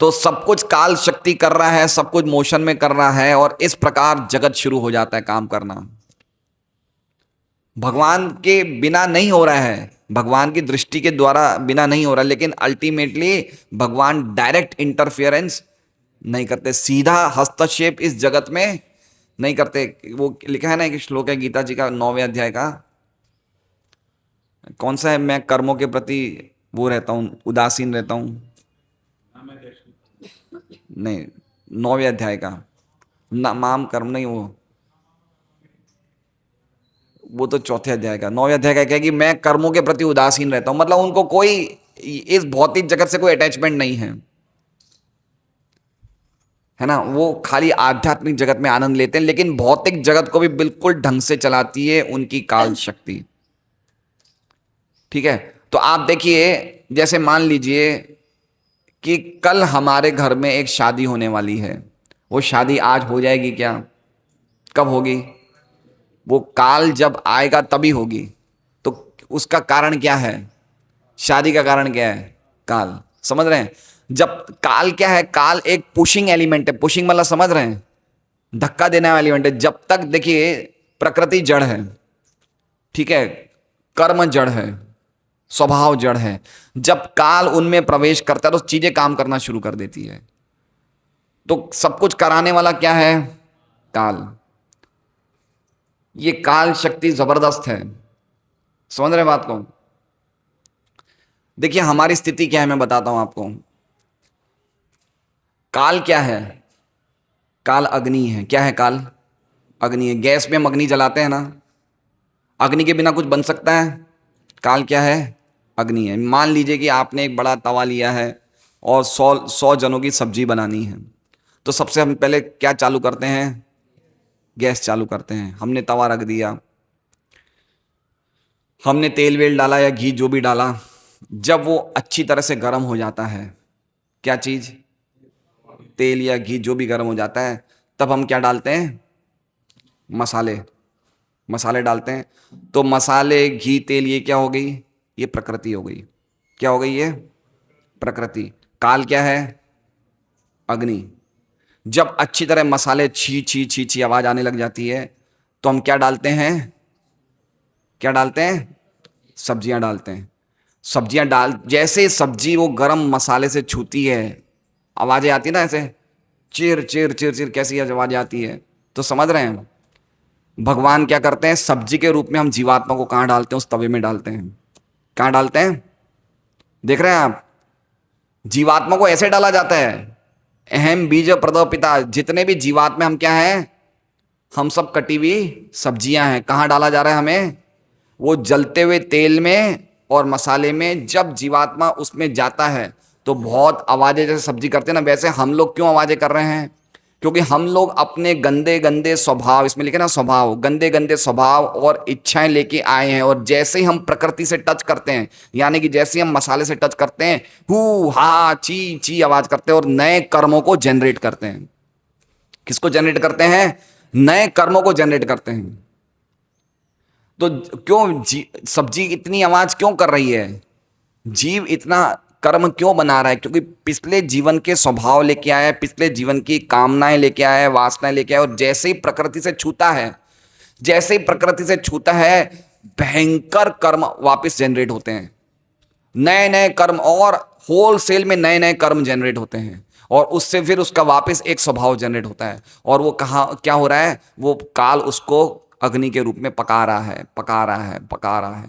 तो सब कुछ काल शक्ति कर रहा है, सब कुछ मोशन में कर रहा है और इस प्रकार जगत शुरू हो जाता है काम करना। भगवान के बिना नहीं हो रहा है, भगवान की दृष्टि के द्वारा बिना नहीं हो रहा, लेकिन अल्टीमेटली भगवान डायरेक्ट इंटरफियरेंस नहीं करते, सीधा हस्तक्षेप इस जगत में नहीं करते। वो लिखा है ना एक श्लोक है गीता जी का 9वें अध्याय का, कौन सा है? मैं कर्मों के प्रति वो रहता हूँ, उदासीन रहता हूँ। नहीं, 9वें अध्याय का ना, माम कर्म नहीं, वो तो चौथे अध्याय का। 9वें अध्याय का क्या है कि मैं कर्मों के प्रति उदासीन रहता हूं, मतलब उनको कोई इस भौतिक जगत से कोई अटैचमेंट नहीं है ना। वो खाली आध्यात्मिक जगत में आनंद लेते हैं, लेकिन भौतिक जगत को भी बिल्कुल ढंग से चलाती है उनकी काल शक्ति। ठीक है, तो आप देखिए, जैसे मान लीजिए कि कल हमारे घर में एक शादी होने वाली है। वो शादी आज हो जाएगी क्या? कब होगी? वो काल जब आएगा तभी होगी। तो उसका कारण क्या है? शादी का कारण क्या है? काल। समझ रहे हैं? जब काल क्या है? काल एक पुशिंग एलिमेंट है। पुशिंग मतलब समझ रहे हैं? धक्का देने वाला एलिमेंट है। जब तक देखिए प्रकृति जड़ है, ठीक है, कर्म जड़ है, स्वभाव जड़ है। जब काल उनमें प्रवेश करता है तो चीजें काम करना शुरू कर देती है। तो सब कुछ कराने वाला क्या है? काल। ये काल शक्ति जबरदस्त है, समझ रहे बात को? देखिए हमारी स्थिति क्या है, मैं बताता हूं आपको। काल क्या है? काल अग्नि है। क्या है काल? अग्नि है। गैस में हम अग्नि जलाते हैं ना, अग्नि के बिना कुछ बन सकता है? काल क्या है? अग्नि है। मान लीजिए कि आपने एक बड़ा तवा लिया है और 100 जनों की सब्जी बनानी है, तो सबसे हम पहले क्या चालू करते हैं? गैस चालू करते हैं। हमने तवा रख दिया, हमने तेल वेल डाला या घी जो भी डाला। जब वो अच्छी तरह से गर्म हो जाता है, क्या चीज? तेल या घी जो भी गर्म हो जाता है, तब हम क्या डालते हैं? मसाले। मसाले डालते हैं। तो मसाले, घी, तेल, ये क्या हो गई? ये प्रकृति हो गई। क्या हो गई ये? प्रकृति। काल क्या है? अग्नि। जब अच्छी तरह मसाले छी छी छी छी आवाज आने लग जाती है, तो हम क्या डालते हैं? क्या डालते हैं? सब्जियां डालते हैं। सब्जियां डाल, जैसे सब्जी वो गरम मसाले से छूती है, आवाजें आती है ना ऐसे, चिर चिर चिर चिर, कैसी आवाजें आती है। तो समझ रहे हैं, भगवान क्या करते हैं? सब्जी के रूप में हम जीवात्मा को कहाँ डालते हैं? उस तवे में डालते हैं। कहाँ डालते हैं? देख रहे हैं आप, जीवात्मा को ऐसे डाला जाता है। अहम बीज प्रदव पिता। जितने भी जीवात्मा हम क्या हैं? हम सब कटी हुई सब्जियां हैं। कहाँ डाला जा रहा है हमें? वो जलते हुए तेल में और मसाले में। जब जीवात्मा उसमें जाता है तो बहुत आवाजें, जैसे सब्जी करते हैं ना, वैसे हम लोग क्यों आवाजें कर रहे हैं? क्योंकि हम लोग अपने गंदे गंदे स्वभाव, इसमें लिखे ना स्वभाव, गंदे गंदे स्वभाव और इच्छाएं लेके आए हैं। और जैसे ही हम प्रकृति से टच करते हैं, यानी कि जैसे ही हम मसाले से टच करते हैं, हु हा ची ची आवाज करते हैं और नए कर्मों को जनरेट करते हैं। किसको जनरेट करते हैं? नए कर्मों को जनरेट करते हैं। तो क्यों सब्जी इतनी आवाज क्यों कर रही है? जीव इतना कर्म क्यों बना रहा है? क्योंकि पिछले जीवन के स्वभाव लेके आया है, पिछले जीवन की कामनाएं लेके आया है, वासनाएं लेके आया है। और जैसे ही प्रकृति से छूता है, जैसे ही प्रकृति से छूता है, भयंकर कर्म वापस जनरेट होते हैं। नए नए कर्म, और होलसेल में नए नए कर्म जनरेट होते हैं। और उससे फिर उसका वापस एक स्वभाव जनरेट होता है। और वो कहाँ क्या हो रहा है? वो काल उसको अग्नि के रूप में पका रहा है, पका रहा है, पका रहा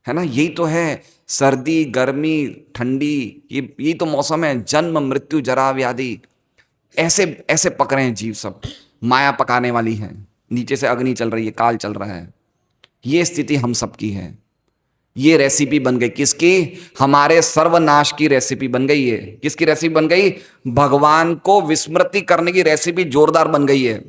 है ना। यही तो है, सर्दी, गर्मी, ठंडी, ये तो मौसम है। जन्म, मृत्यु, जरा, व्याधि, ऐसे ऐसे पक रहे हैं जीव सब। माया पकाने वाली है, नीचे से अग्नि चल रही है, काल चल रहा है। ये स्थिति हम सबकी है। ये रेसिपी बन गई किसकी? हमारे सर्वनाश की रेसिपी बन गई है। किसकी रेसिपी बन गई? भगवान को विस्मृति करने की रेसिपी जोरदार बन गई है।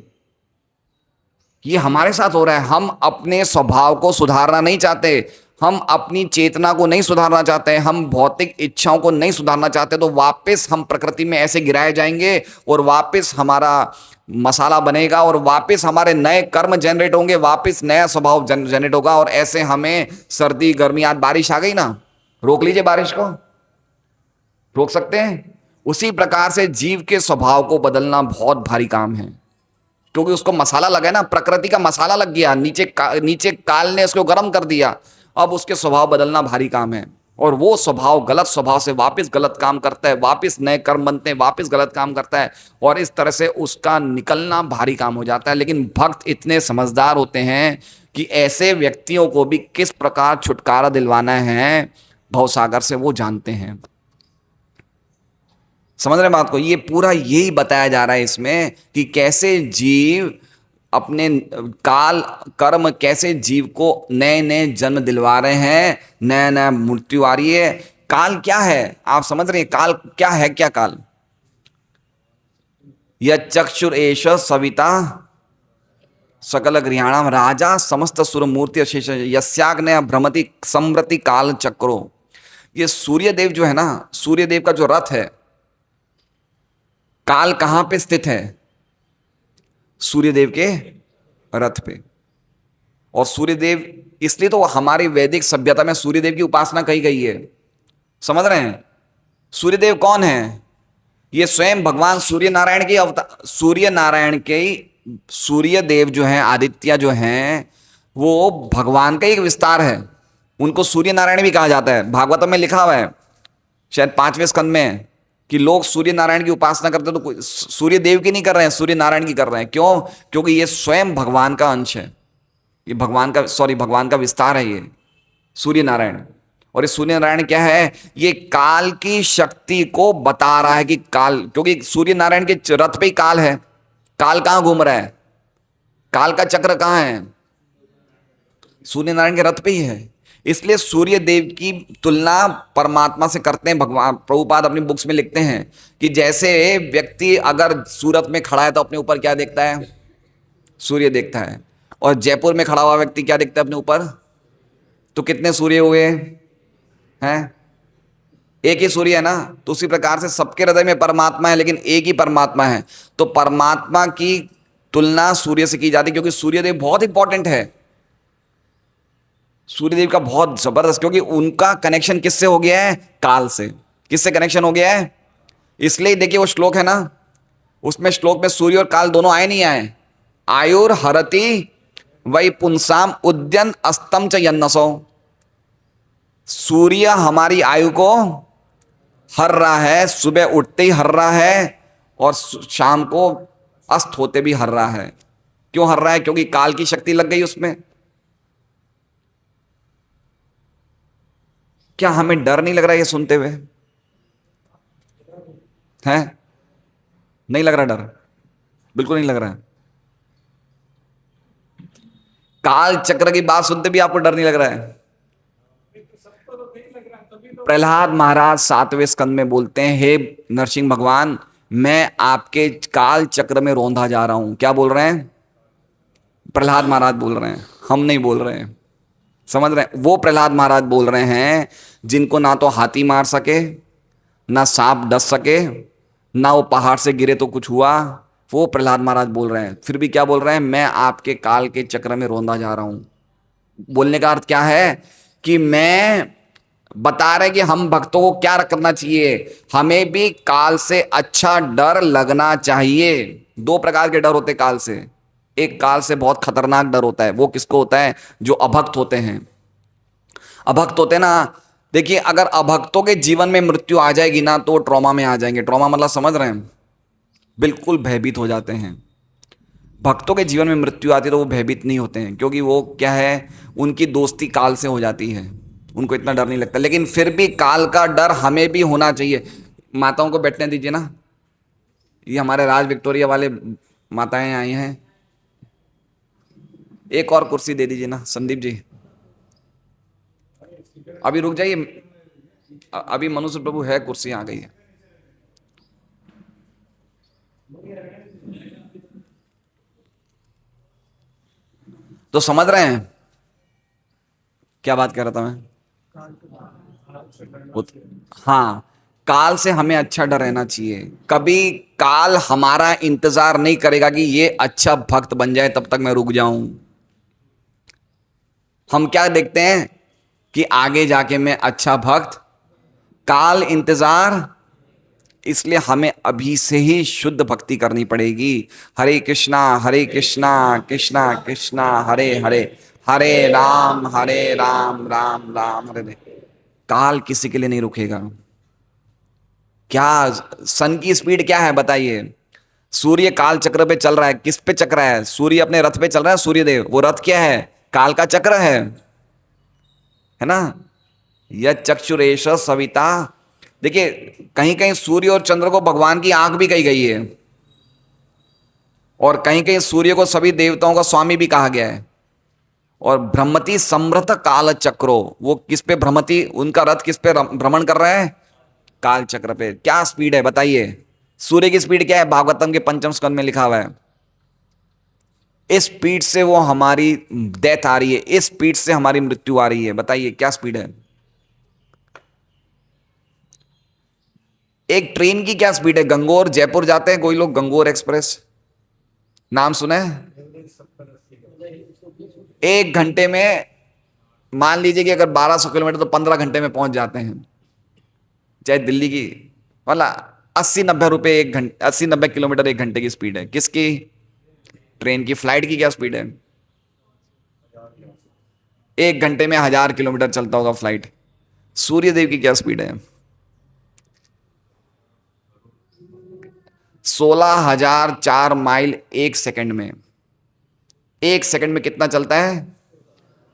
ये हमारे साथ हो रहा है। हम अपने स्वभाव को सुधारना नहीं चाहते, हम अपनी चेतना को नहीं सुधारना चाहते, हम भौतिक इच्छाओं को नहीं सुधारना चाहते, तो वापस हम प्रकृति में ऐसे गिराए जाएंगे और वापस हमारा मसाला बनेगा और वापस हमारे नए कर्म जनरेट होंगे, वापस नया स्वभाव जनरेट होगा। और ऐसे हमें सर्दी, गर्मी, आज बारिश आ गई ना, रोक लीजिए बारिश को, रोक सकते हैं? उसी प्रकार से जीव के स्वभाव को बदलना बहुत भारी काम है। क्योंकि उसको मसाला लगा है ना, प्रकृति का मसाला लग गया, नीचे काल ने उसको गर्म कर दिया। अब उसके स्वभाव बदलना भारी काम है। और वो स्वभाव गलत स्वभाव से वापस गलत काम करता है, वापस नए कर्म बनते हैं, वापस गलत काम करता है। और इस तरह से उसका निकलना भारी काम हो जाता है। लेकिन भक्त इतने समझदार होते हैं कि ऐसे व्यक्तियों को भी किस प्रकार छुटकारा दिलवाना है भवसागर से, वो जानते हैं। समझ रहे हैं बात को? ये पूरा यही बताया जा रहा है इसमें कि कैसे जीव अपने काल कर्म, कैसे जीव को नए नए जन्म दिलवा रहे हैं, नया नया मृत्यु आ रही है। काल क्या है आप समझ रहे हैं? काल क्या है? क्या काल? यह चक्षुर एष सविता सकल गृहाणाम राजा समस्त सुर मूर्ति अशेष यस्याग्नय भ्रमति समृति काल चक्रो। ये सूर्यदेव जो है ना, सूर्यदेव का जो रथ है, काल कहां पे स्थित है? सूर्यदेव के रथ पे। और सूर्यदेव, इसलिए तो हमारी वैदिक सभ्यता में सूर्यदेव की उपासना कही गई है। समझ रहे हैं? सूर्यदेव कौन है? ये स्वयं भगवान सूर्य नारायण की अवतार, सूर्य नारायण के, सूर्यदेव जो हैं, आदित्य जो हैं, वो भगवान का एक विस्तार है। उनको सूर्य नारायण भी कहा जाता है। भागवतम में लिखा हुआ है शायद 5वें स्कंद में कि लोग सूर्य नारायण की उपासना करते हैं, तो सूर्य देव की नहीं कर रहे हैं, सूर्य नारायण की कर रहे हैं। क्यों? क्योंकि ये स्वयं भगवान का अंश है। ये भगवान का, भगवान का विस्तार है ये सूर्य नारायण। और ये सूर्य नारायण क्या है? ये काल की शक्ति को बता रहा है कि काल, क्योंकि सूर्य नारायण के रथ पे ही काल है। काल कहां घूम रहा है? काल का चक्र कहां है? सूर्य नारायण के रथ पे ही है। इसलिए सूर्य देव की तुलना परमात्मा से करते हैं भगवान। प्रभुपाद अपनी बुक्स में लिखते हैं कि जैसे व्यक्ति अगर सूरत में खड़ा है तो अपने ऊपर क्या देखता है? सूर्य देखता है। और जयपुर में खड़ा हुआ व्यक्ति क्या देखता है अपने ऊपर? तो कितने सूर्य हुए हैं? एक ही सूर्य है ना। तो उसी प्रकार से सबके हृदय में परमात्मा है, लेकिन एक ही परमात्मा है। तो परमात्मा की तुलना सूर्य से की जाती है, क्योंकि सूर्यदेव बहुत इंपॉर्टेंट है। सूर्यदेव का बहुत जबरदस्त, क्योंकि उनका कनेक्शन किससे हो गया है? काल से। किससे कनेक्शन हो गया है? इसलिए देखिए वो श्लोक है ना, उसमें श्लोक में सूर्य और काल दोनों आए नहीं आए? आयुर हरति वै पुंसाम उद्यन अस्तम च यन्नसो। सूर्य हमारी आयु को हर रहा है, सुबह उठते ही हर रहा है और शाम को अस्त होते भी हर रहा है। क्यों हर रहा है? क्योंकि काल की शक्ति लग गई उसमें। क्या हमें डर नहीं लग रहा ये सुनते हुए? है? नहीं लग रहा डर? बिल्कुल नहीं लग रहा है। काल चक्र की बात सुनते भी आपको डर नहीं लग रहा है? प्रहलाद महाराज 7वें स्कंद में बोलते हैं, हे नरसिंह भगवान, मैं आपके काल चक्र में रौंदा जा रहा हूं। क्या बोल रहे हैं? प्रहलाद महाराज बोल रहे हैं, हम नहीं बोल रहे हैं। समझ रहे हैं? वो प्रहलाद महाराज बोल रहे हैं जिनको ना तो हाथी मार सके, ना सांप डस सके, ना वो पहाड़ से गिरे तो कुछ हुआ। वो प्रहलाद महाराज बोल रहे हैं, फिर भी क्या बोल रहे हैं? मैं आपके काल के चक्र में रौंदा जा रहा हूं। बोलने का अर्थ क्या है? कि मैं बता रहे कि हम भक्तों को क्या करना चाहिए, हमें भी काल से अच्छा डर लगना चाहिए। दो प्रकार के डर होते काल से। एक काल से बहुत खतरनाक डर होता है, वो किसको होता है? जो अभक्त होते हैं। अभक्त होते हैं ना, देखिए अगर अभक्तों के जीवन में मृत्यु आ जाएगी ना तो ट्रॉमा में आ जाएंगे। ट्रॉमा मतलब समझ रहे हैं? बिल्कुल भयभीत हो जाते हैं। भक्तों के जीवन में मृत्यु आती है तो वो भयभीत नहीं होते हैं, क्योंकि वो क्या है, उनकी दोस्ती काल से हो जाती है, उनको इतना डर नहीं लगता। लेकिन फिर भी काल का डर हमें भी होना चाहिए। माताओं को बैठने दीजिए ना, ये हमारे राज विक्टोरिया वाले माताएं आई हैं। एक और कुर्सी दे दीजिए ना संदीप जी। अभी रुक जाइए, अभी मनुष्य प्रभु है, कुर्सी आ गई है। तो समझ रहे हैं क्या बात कर रहा था मैं? हाँ, काल से हमें अच्छा डर रहना चाहिए। कभी काल हमारा इंतजार नहीं करेगा कि ये अच्छा भक्त बन जाए तब तक मैं रुक जाऊं। हम क्या देखते हैं कि आगे जाके मैं अच्छा भक्त। काल इंतजार, इसलिए हमें अभी से ही शुद्ध भक्ति करनी पड़ेगी। हरे कृष्णा कृष्णा कृष्णा हरे हरे, हरे राम राम राम हरे हरे। काल किसी के लिए नहीं रुकेगा। क्या सन की स्पीड क्या है बताइए? सूर्य काल चक्र पे चल रहा है। किस पे चक्र है? सूर्य अपने रथ पे चल रहा है। सूर्यदेव, वो रथ क्या है? काल का चक्र है ना। यह चक्षुरेश सविता। देखिए कहीं कहीं सूर्य और चंद्र को भगवान की आंख भी कही गई है, और कहीं कहीं सूर्य को सभी देवताओं का स्वामी भी कहा गया है। और भ्रमति समृत काल चक्रो, वो किस पे भ्रमति, उनका रथ किस पे भ्रमण कर रहा है? काल चक्र पे। क्या स्पीड है बताइए? सूर्य की स्पीड क्या है? भागवतम के 5वें स्कंद में लिखा हुआ है। इस स्पीड से वो हमारी डेथ आ रही है, इस स्पीड से हमारी मृत्यु आ रही है। बताइए क्या स्पीड है? एक ट्रेन की क्या स्पीड है? गंगौर जयपुर जाते हैं कोई लोग, गंगौर एक्सप्रेस नाम सुने? 1 घंटे में, मान लीजिए कि अगर 1200 किलोमीटर तो 15 घंटे में पहुंच जाते हैं। चाहे दिल्ली की वाला 80-90 रुपए 1 घंटे, 80-90 किलोमीटर 1 घंटे की स्पीड है। किसकी? ट्रेन की। फ्लाइट की क्या स्पीड है? 1 घंटे में 1000 किलोमीटर चलता होगा फ्लाइट। सूर्यदेव की क्या स्पीड है? 16,004 माइल 1 सेकंड में। 1 सेकंड में कितना चलता है?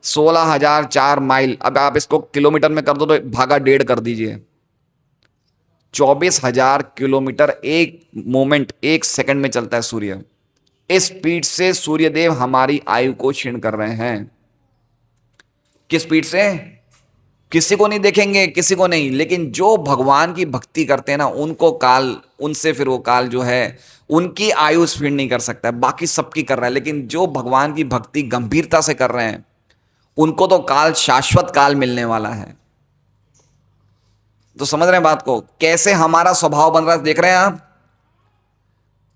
16,004 माइल। अब आप इसको किलोमीटर में कर दो तो भागा 1.5 कर दीजिए। 24,000 किलोमीटर एक मोमेंट, एक सेकंड में चलता है सूर्य। इस स्पीड से सूर्यदेव हमारी आयु को क्षीण कर रहे हैं। किस स्पीड से? किसी को नहीं देखेंगे, किसी को नहीं, लेकिन जो भगवान की भक्ति करते हैं ना, उनको काल, उनसे फिर वो काल जो है, उनकी आयु स्पीड नहीं कर सकता है। बाकी सबकी कर रहा है, लेकिन जो भगवान की भक्ति गंभीरता से कर रहे हैं उनको तो काल, शाश्वत काल मिलने वाला है। तो समझ रहे हैं बात को, कैसे हमारा स्वभाव बन रहा है? देख रहे हैं आप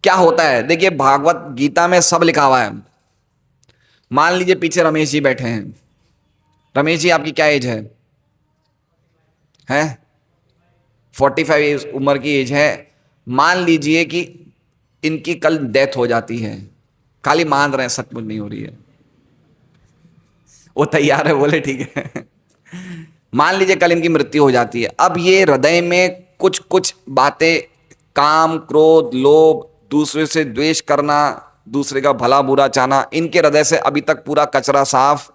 क्या होता है? देखिए, भागवत गीता में सब लिखा हुआ है। मान लीजिए पीछे रमेश जी बैठे हैं। रमेश जी, आपकी क्या एज है? 45 उम्र की एज है। मान लीजिए कि इनकी कल डेथ हो जाती है। खाली मान रहे हैं, सचमुच नहीं हो रही है। वो तैयार है, बोले ठीक है। मान लीजिए कल इनकी मृत्यु हो जाती है। अब ये हृदय में कुछ कुछ बातें, काम, क्रोध, लोभ, दूसरे से द्वेष करना, दूसरे का भला बुरा चाहना, इनके हृदय से अभी तक पूरा कचरा साफ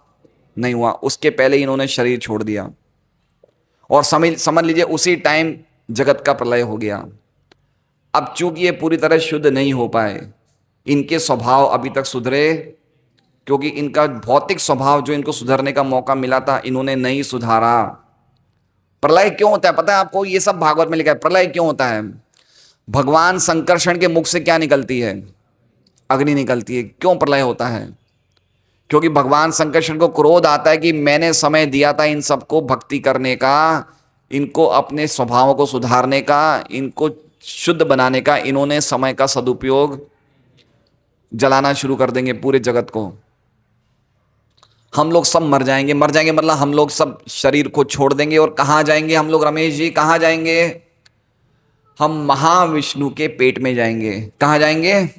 नहीं हुआ। उसके पहले इन्होंने शरीर छोड़ दिया और समझ लीजिए उसी टाइम जगत का प्रलय हो गया। अब चूंकि ये पूरी तरह शुद्ध नहीं हो पाए, इनके स्वभाव अभी तक सुधरे, क्योंकि इनका भौतिक स्वभाव जो इनको सुधरने का मौका मिला था, इन्होंने नहीं सुधारा। प्रलय क्यों होता है पता है आपको? ये सब भागवत में लिखा है। प्रलय क्यों होता है? भगवान संकर्षण के मुख से क्या निकलती है? अग्नि निकलती है। क्यों प्रलय होता है? क्योंकि भगवान संकर्षण को क्रोध आता है कि मैंने समय दिया था इन सबको भक्ति करने का, इनको अपने स्वभावों को सुधारने का, इनको शुद्ध बनाने का। इन्होंने समय का सदुपयोग, जलाना शुरू कर देंगे पूरे जगत को। हम लोग सब मर जाएंगे। मर जाएंगे मतलब हम लोग सब शरीर को छोड़ देंगे। और कहाँ जाएंगे हम लोग? रमेश जी, कहाँ जाएंगे? हम महाविष्णु के पेट में जाएंगे। कहाँ जाएंगे?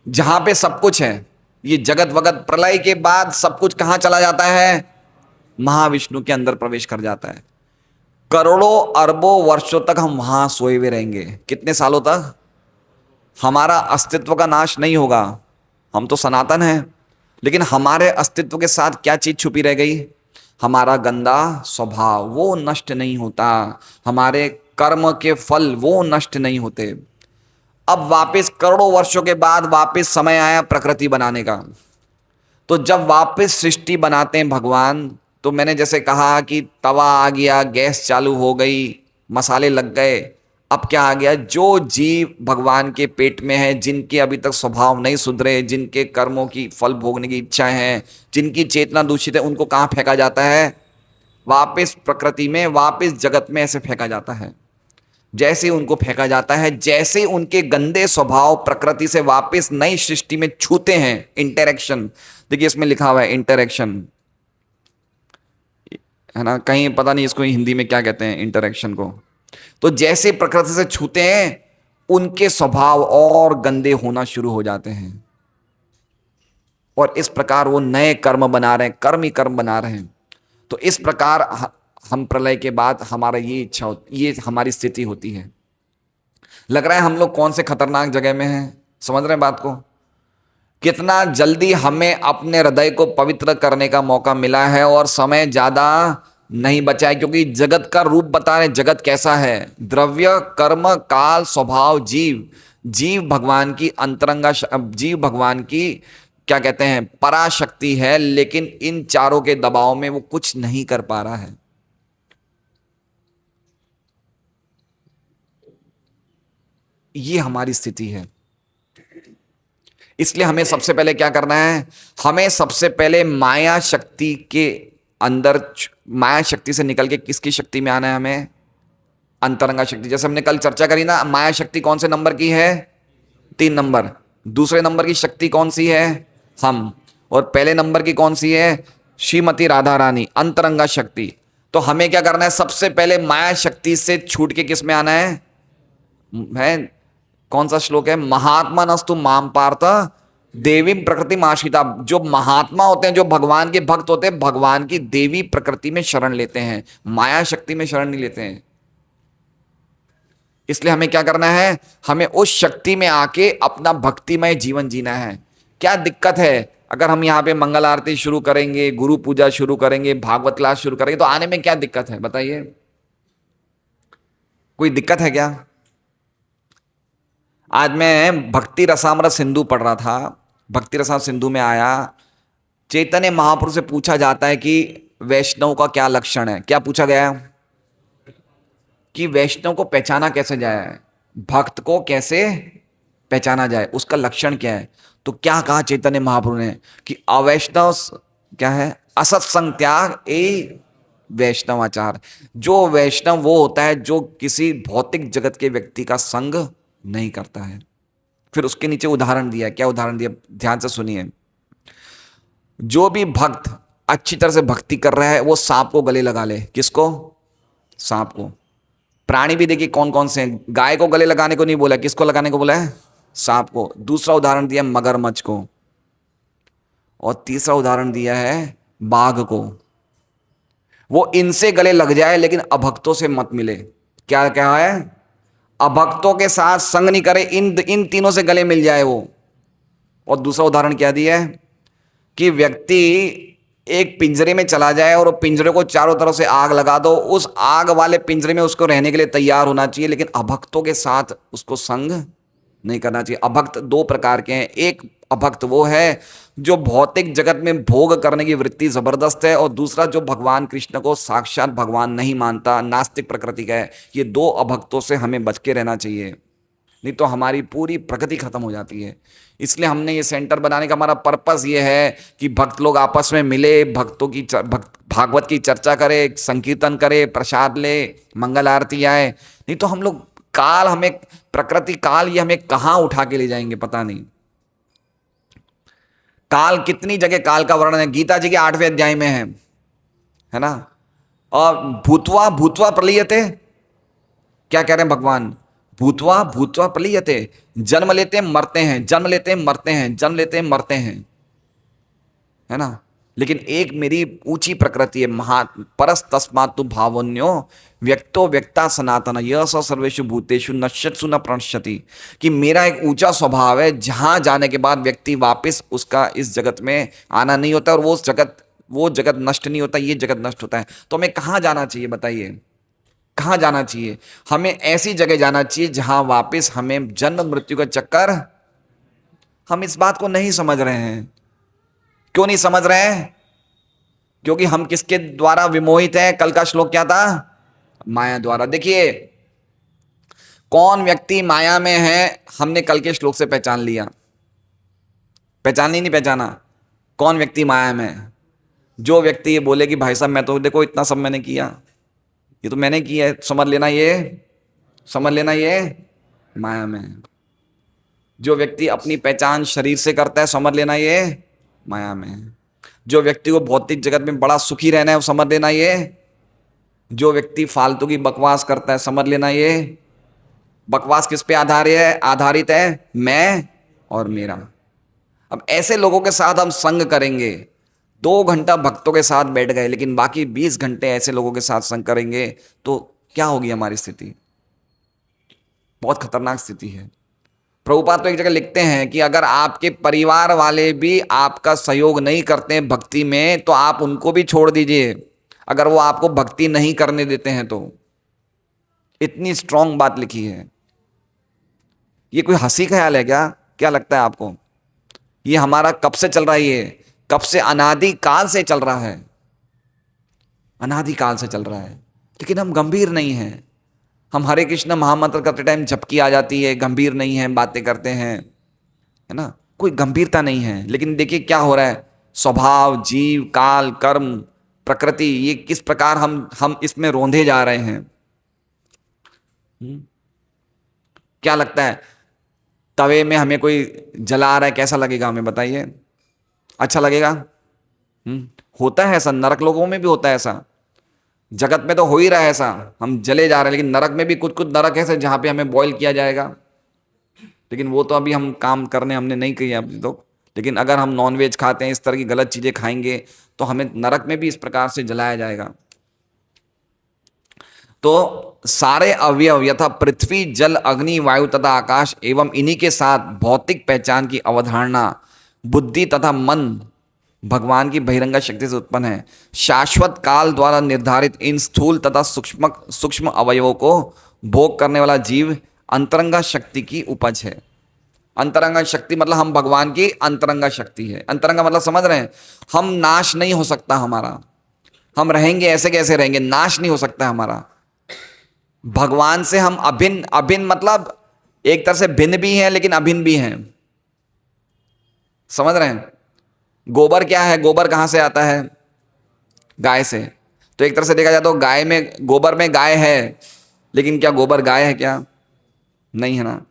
जहां पे सब कुछ है। ये जगत वगत प्रलय के बाद सब कुछ कहां चला जाता है? महाविष्णु के अंदर प्रवेश कर जाता है। करोड़ों अरबों वर्षों तक हम वहां सोए हुए रहेंगे। कितने सालों तक? हमारा अस्तित्व का नाश नहीं होगा। हम तो सनातन हैं, लेकिन हमारे अस्तित्व के साथ क्या चीज छुपी रह गई? हमारा गंदा स्वभाव, वो नष्ट नहीं होता। हमारे कर्म के फल वो नष्ट नहीं होते। अब वापस करोड़ों वर्षों के बाद वापस समय आया प्रकृति बनाने का। तो जब वापस सृष्टि बनाते हैं भगवान, तो मैंने जैसे कहा कि तवा आ गया, गैस चालू हो गई, मसाले लग गए। अब क्या आ गया? जो जीव भगवान के पेट में है, जिनके अभी तक स्वभाव नहीं सुधरे, जिनके कर्मों की फल भोगने की इच्छा है, जिनकी चेतना दूषित है, उनको कहाँ फेंका जाता है? वापस प्रकृति में, वापस जगत में ऐसे फेंका जाता है। जैसे उनको फेंका जाता है, जैसे उनके गंदे स्वभाव प्रकृति से वापस नई सृष्टि में छूते हैं। इंटरेक्शन, देखिए इसमें लिखा हुआ है इंटरेक्शन, है ना? कहीं पता नहीं इसको हिंदी में क्या कहते हैं इंटरेक्शन को। तो जैसे प्रकृति से छूते हैं, उनके स्वभाव और गंदे होना शुरू हो जाते हैं। और इस प्रकार वो नए कर्म बना रहे हैं, कर्म ही कर्म बना रहे हैं। तो इस प्रकार हम प्रलय के बाद हमारा ये इच्छा होती, ये हमारी स्थिति होती है। लग रहा है हम लोग कौन से खतरनाक जगह में हैं? समझ रहे हैं बात को? कितना जल्दी हमें अपने हृदय को पवित्र करने का मौका मिला है और समय ज्यादा नहीं बचा है। क्योंकि जगत का रूप बता रहे, जगत कैसा है? द्रव्य, कर्म, काल, स्वभाव, जीव। जीव भगवान की अंतरंगा, जीव भगवान की क्या कहते हैं, पराशक्ति है। लेकिन इन चारों के दबाव में वो कुछ नहीं कर पा रहा है। ये हमारी स्थिति है। इसलिए हमें सबसे पहले क्या करना है? हमें सबसे पहले माया शक्ति के अंदर, माया शक्ति से निकल के किसकी शक्ति में आना है? हमें अंतरंगा शक्ति। जैसे हमने कल चर्चा करी ना, माया शक्ति कौन से नंबर की है? 3 नंबर। दूसरे नंबर की शक्ति कौन सी है? हम। और पहले नंबर की कौन सी है? श्रीमती राधा रानी, अंतरंगा शक्ति। तो हमें क्या करना है? सबसे पहले माया शक्ति से छूट के किस में आना है? कौन सा श्लोक है? महात्मा नस्तु माम पार्थ देवी प्रकृति आश्रिता। जो महात्मा होते हैं, जो भगवान के भक्त होते हैं, भगवान की देवी प्रकृति में शरण लेते हैं, माया शक्ति में शरण नहीं लेते हैं। इसलिए हमें क्या करना है? हमें उस शक्ति में आके अपना भक्तिमय जीवन जीना है। क्या दिक्कत है? अगर हम यहाँ पे मंगल आरती शुरू करेंगे, गुरु पूजा शुरू करेंगे, भागवत क्लास शुरू करेंगे, तो आने में क्या दिक्कत है बताइए? कोई दिक्कत है क्या? आज मैं भक्ति रसामृत सिंधु पढ़ रहा था। भक्ति रसामृत सिंधु में आया, चैतन्य महाप्रभु से पूछा जाता है कि वैष्णव का क्या लक्षण है। क्या पूछा गया है? कि वैष्णव को पहचाना कैसे जाए, भक्त को कैसे पहचाना जाए, उसका लक्षण क्या है। तो क्या कहा चैतन्य महाप्रभु ने कि अवैष्णव क्या है? असत्संग त्याग ए वैष्णवाचार। जो वैष्णव वो होता है जो किसी भौतिक जगत के व्यक्ति का संग नहीं करता है। फिर उसके नीचे उदाहरण दिया। क्या उदाहरण दिया? ध्यान से सुनिए। जो भी भक्त अच्छी तरह से भक्ति कर रहा है वो सांप को गले लगा ले। किसको? सांप को। प्राणी भी देखिए कौन कौन से हैं। गाय को गले लगाने को नहीं बोला, किसको लगाने को बोला है? सांप को। दूसरा उदाहरण दिया मगरमच्छ को, और तीसरा उदाहरण दिया है बाघ को। वो इनसे गले लग जाए लेकिन अभक्तों से मत मिले। क्या क्या है? अभक्तों के साथ संग नहीं करे, इन तीनों से गले मिल जाए वो। और दूसरा उदाहरण क्या दिया है? कि व्यक्ति एक पिंजरे में चला जाए और पिंजरे को चारों तरफ से आग लगा दो, उस आग वाले पिंजरे में उसको रहने के लिए तैयार होना चाहिए, लेकिन अभक्तों के साथ उसको संग नहीं करना चाहिए। अभक्त दो प्रकार के हैं। एक अभक्त वो है जो भौतिक जगत में भोग करने की वृत्ति जबरदस्त है, और दूसरा जो भगवान कृष्ण को साक्षात भगवान नहीं मानता, नास्तिक प्रकृति का है। ये दो अभक्तों से हमें बच के रहना चाहिए, नहीं तो हमारी पूरी प्रगति खत्म हो जाती है। इसलिए हमने ये सेंटर बनाने का हमारा पर्पस ये है कि भक्त लोग आपस में मिले, भक्तों की भागवत की चर्चा करे, संकीर्तन करे, प्रसाद ले, मंगल आरती आए। नहीं तो हम लोग काल, हमें प्रकृति काल ये हमें कहाँ उठा के ले जाएंगे पता नहीं। काल कितनी जगह काल का वर्णन है, गीता जी के 8वें अध्याय में है ना। और भूतवा भूतवा प्रलीयते, क्या कह रहे हैं भगवान? भूतवा भूतवा प्रलीयते, जन्म लेते मरते हैं, जन्म लेते मरते हैं, जन्म लेते मरते हैं, है ना। लेकिन एक मेरी ऊंची प्रकृति है, महा परस तस्मात् भावन्यो व्यक्तो व्यक्ता सनातन यह स सर्वेषु भूतेषु नश्यत्सु न प्रणश्यति। कि मेरा एक ऊंचा स्वभाव है, जहां जाने के बाद व्यक्ति वापस उसका इस जगत में आना नहीं होता, और वो जगत नष्ट नहीं होता, ये जगत नष्ट होता है। तो हमें कहाँ जाना चाहिए बताइए? कहाँ जाना चाहिए? हमें ऐसी जगह जाना चाहिए जहां वापस हमें जन्म मृत्यु का चक्कर। हम इस बात को नहीं समझ रहे हैं। क्यों नहीं समझ रहे हैं? क्योंकि हम किसके द्वारा विमोहित हैं? कल का श्लोक क्या था? माया द्वारा। देखिए कौन व्यक्ति माया में है, हमने कल के श्लोक से पहचान लिया। पहचान ही नहीं पहचाना कौन व्यक्ति माया में है? जो व्यक्ति ये बोले कि भाई साहब मैं तो देखो इतना सब मैंने किया, ये तो मैंने किया है, समझ लेना ये माया में है। जो व्यक्ति अपनी पहचान शरीर से करता है, समझ लेना ये माया में है। जो व्यक्ति को भौतिक जगत में बड़ा सुखी रहना है, वो समझ लेना ये। जो व्यक्ति फालतू की बकवास करता है, समझ लेना ये। बकवास किस पे आधारित है? मैं और मेरा। अब ऐसे लोगों के साथ हम संग करेंगे, 2 घंटा भक्तों के साथ बैठ गए, लेकिन बाकी 20 घंटे ऐसे लोगों के साथ संग करेंगे, तो क्या होगी हमारी स्थिति? बहुत खतरनाक स्थिति है। प्रभुपाद तो एक जगह लिखते हैं कि अगर आपके परिवार वाले भी आपका सहयोग नहीं करते हैं भक्ति में, तो आप उनको भी छोड़ दीजिए, अगर वो आपको भक्ति नहीं करने देते हैं तो। इतनी स्ट्रांग बात लिखी है। ये कोई हंसी ख्याल है क्या? क्या लगता है आपको? ये हमारा कब से चल रहा है? ये कब से? अनादि काल से चल रहा है, अनादि काल से चल रहा है। लेकिन हम गंभीर नहीं हैं। हम हरे कृष्ण महामंत्र करते टाइम झपकी आ जाती है, गंभीर नहीं है, बातें करते हैं, है ना, कोई गंभीरता नहीं है। लेकिन देखिए क्या हो रहा है, स्वभाव, जीव, काल, कर्म, प्रकृति, ये किस प्रकार हम इसमें रोंधे जा रहे हैं। क्या लगता है, तवे में हमें कोई जला रहा है, कैसा लगेगा हमें बताइए? अच्छा लगेगा? होता है ऐसा, नरक लोगों में भी होता है ऐसा। जगत में तो हो ही रहा है ऐसा, हम जले जा रहे हैं, लेकिन नरक में भी कुछ कुछ नरक ऐसे जहां पे हमें बॉईल किया जाएगा। लेकिन वो तो अभी हम काम करने हमने नहीं किया अभी तो। लेकिन अगर हम नॉनवेज खाते हैं, इस तरह की गलत चीजें खाएंगे, तो हमें नरक में भी इस प्रकार से जलाया जाएगा। तो सारे अवयव यथा पृथ्वी, जल, अग्नि, वायु तथा आकाश एवं इन्हीं के साथ भौतिक पहचान की अवधारणा बुद्धि तथा मन भगवान की बहिरंगा शक्ति से उत्पन्न है। शाश्वत काल द्वारा निर्धारित इन स्थूल तथा सूक्ष्म सूक्ष्म अवयवों को भोग करने वाला जीव अंतरंगा शक्ति की उपज है। अंतरंगा शक्ति मतलब हम भगवान की अंतरंगा शक्ति है। अंतरंगा मतलब समझ रहे हैं, हम नाश नहीं हो सकता हमारा, हम रहेंगे ऐसे कैसे रहेंगे, नाश नहीं हो सकता हमारा। भगवान से हम अभिन्न, अभिन्न मतलब एक तरह से भिन्न भी हैं लेकिन अभिन्न भी हैं। समझ रहे हैं? गोबर क्या है? गोबर कहां से आता है? गाय से। तो एक तरह से देखा जाए तो गाय में, गोबर में गाय है, लेकिन क्या गोबर गाय है? क्या नहीं है ना।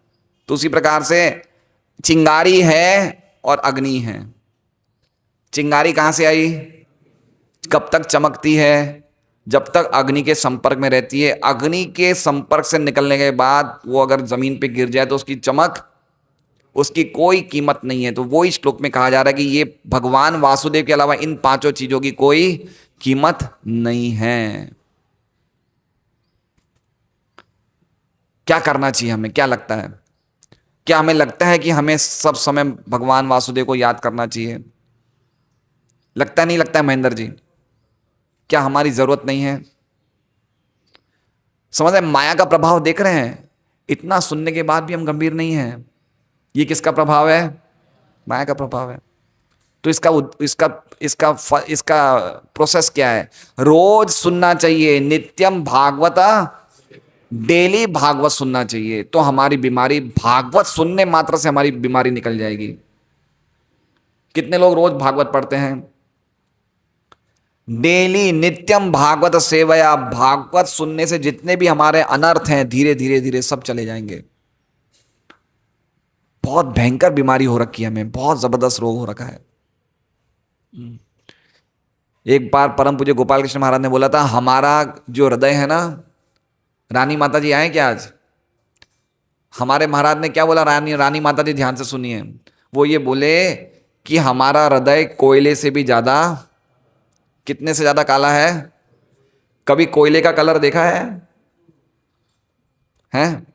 तो उसी प्रकार से चिंगारी है और अग्नि है। चिंगारी कहां से आई? कब तक चमकती है? जब तक अग्नि के संपर्क में रहती है। अग्नि के संपर्क से निकलने के बाद वो अगर जमीन पे गिर जाए तो उसकी चमक, उसकी कोई कीमत नहीं है। तो वो इस श्लोक में कहा जा रहा है कि ये भगवान वासुदेव के अलावा इन पांचों चीजों की कोई कीमत नहीं है। क्या करना चाहिए हमें? क्या लगता है? क्या हमें लगता है कि हमें सब समय भगवान वासुदेव को याद करना चाहिए? लगता नहीं लगता है महेंद्र जी? क्या हमारी जरूरत नहीं है? समझ रहे? माया का प्रभाव देख रहे हैं, इतना सुनने के बाद भी हम गंभीर नहीं हैं। ये किसका प्रभाव है? माया का प्रभाव है। तो इसका प्रोसेस क्या है? रोज सुनना चाहिए, नित्यम भागवता, डेली भागवत सुनना चाहिए। तो हमारी बीमारी, भागवत सुनने मात्र से हमारी बीमारी निकल जाएगी। कितने लोग रोज भागवत पढ़ते हैं? डेली नित्यम भागवत सेवया। भागवत सुनने से जितने भी हमारे अनर्थ हैं धीरे धीरे धीरे सब चले जाएंगे। बहुत भयंकर बीमारी हो रखी है हमें, बहुत जबरदस्त रोग हो रखा है। एक बार परम पूज्य गोपाल कृष्ण महाराज ने बोला था, हमारा जो हृदय है ना, रानी माता जी आए क्या आज? हमारे महाराज ने क्या बोला? रानी माता जी ध्यान से सुनिए। वो ये बोले कि हमारा हृदय कोयले से भी ज्यादा, कितने से ज्यादा काला है? कभी कोयले का कलर देखा है? हैं?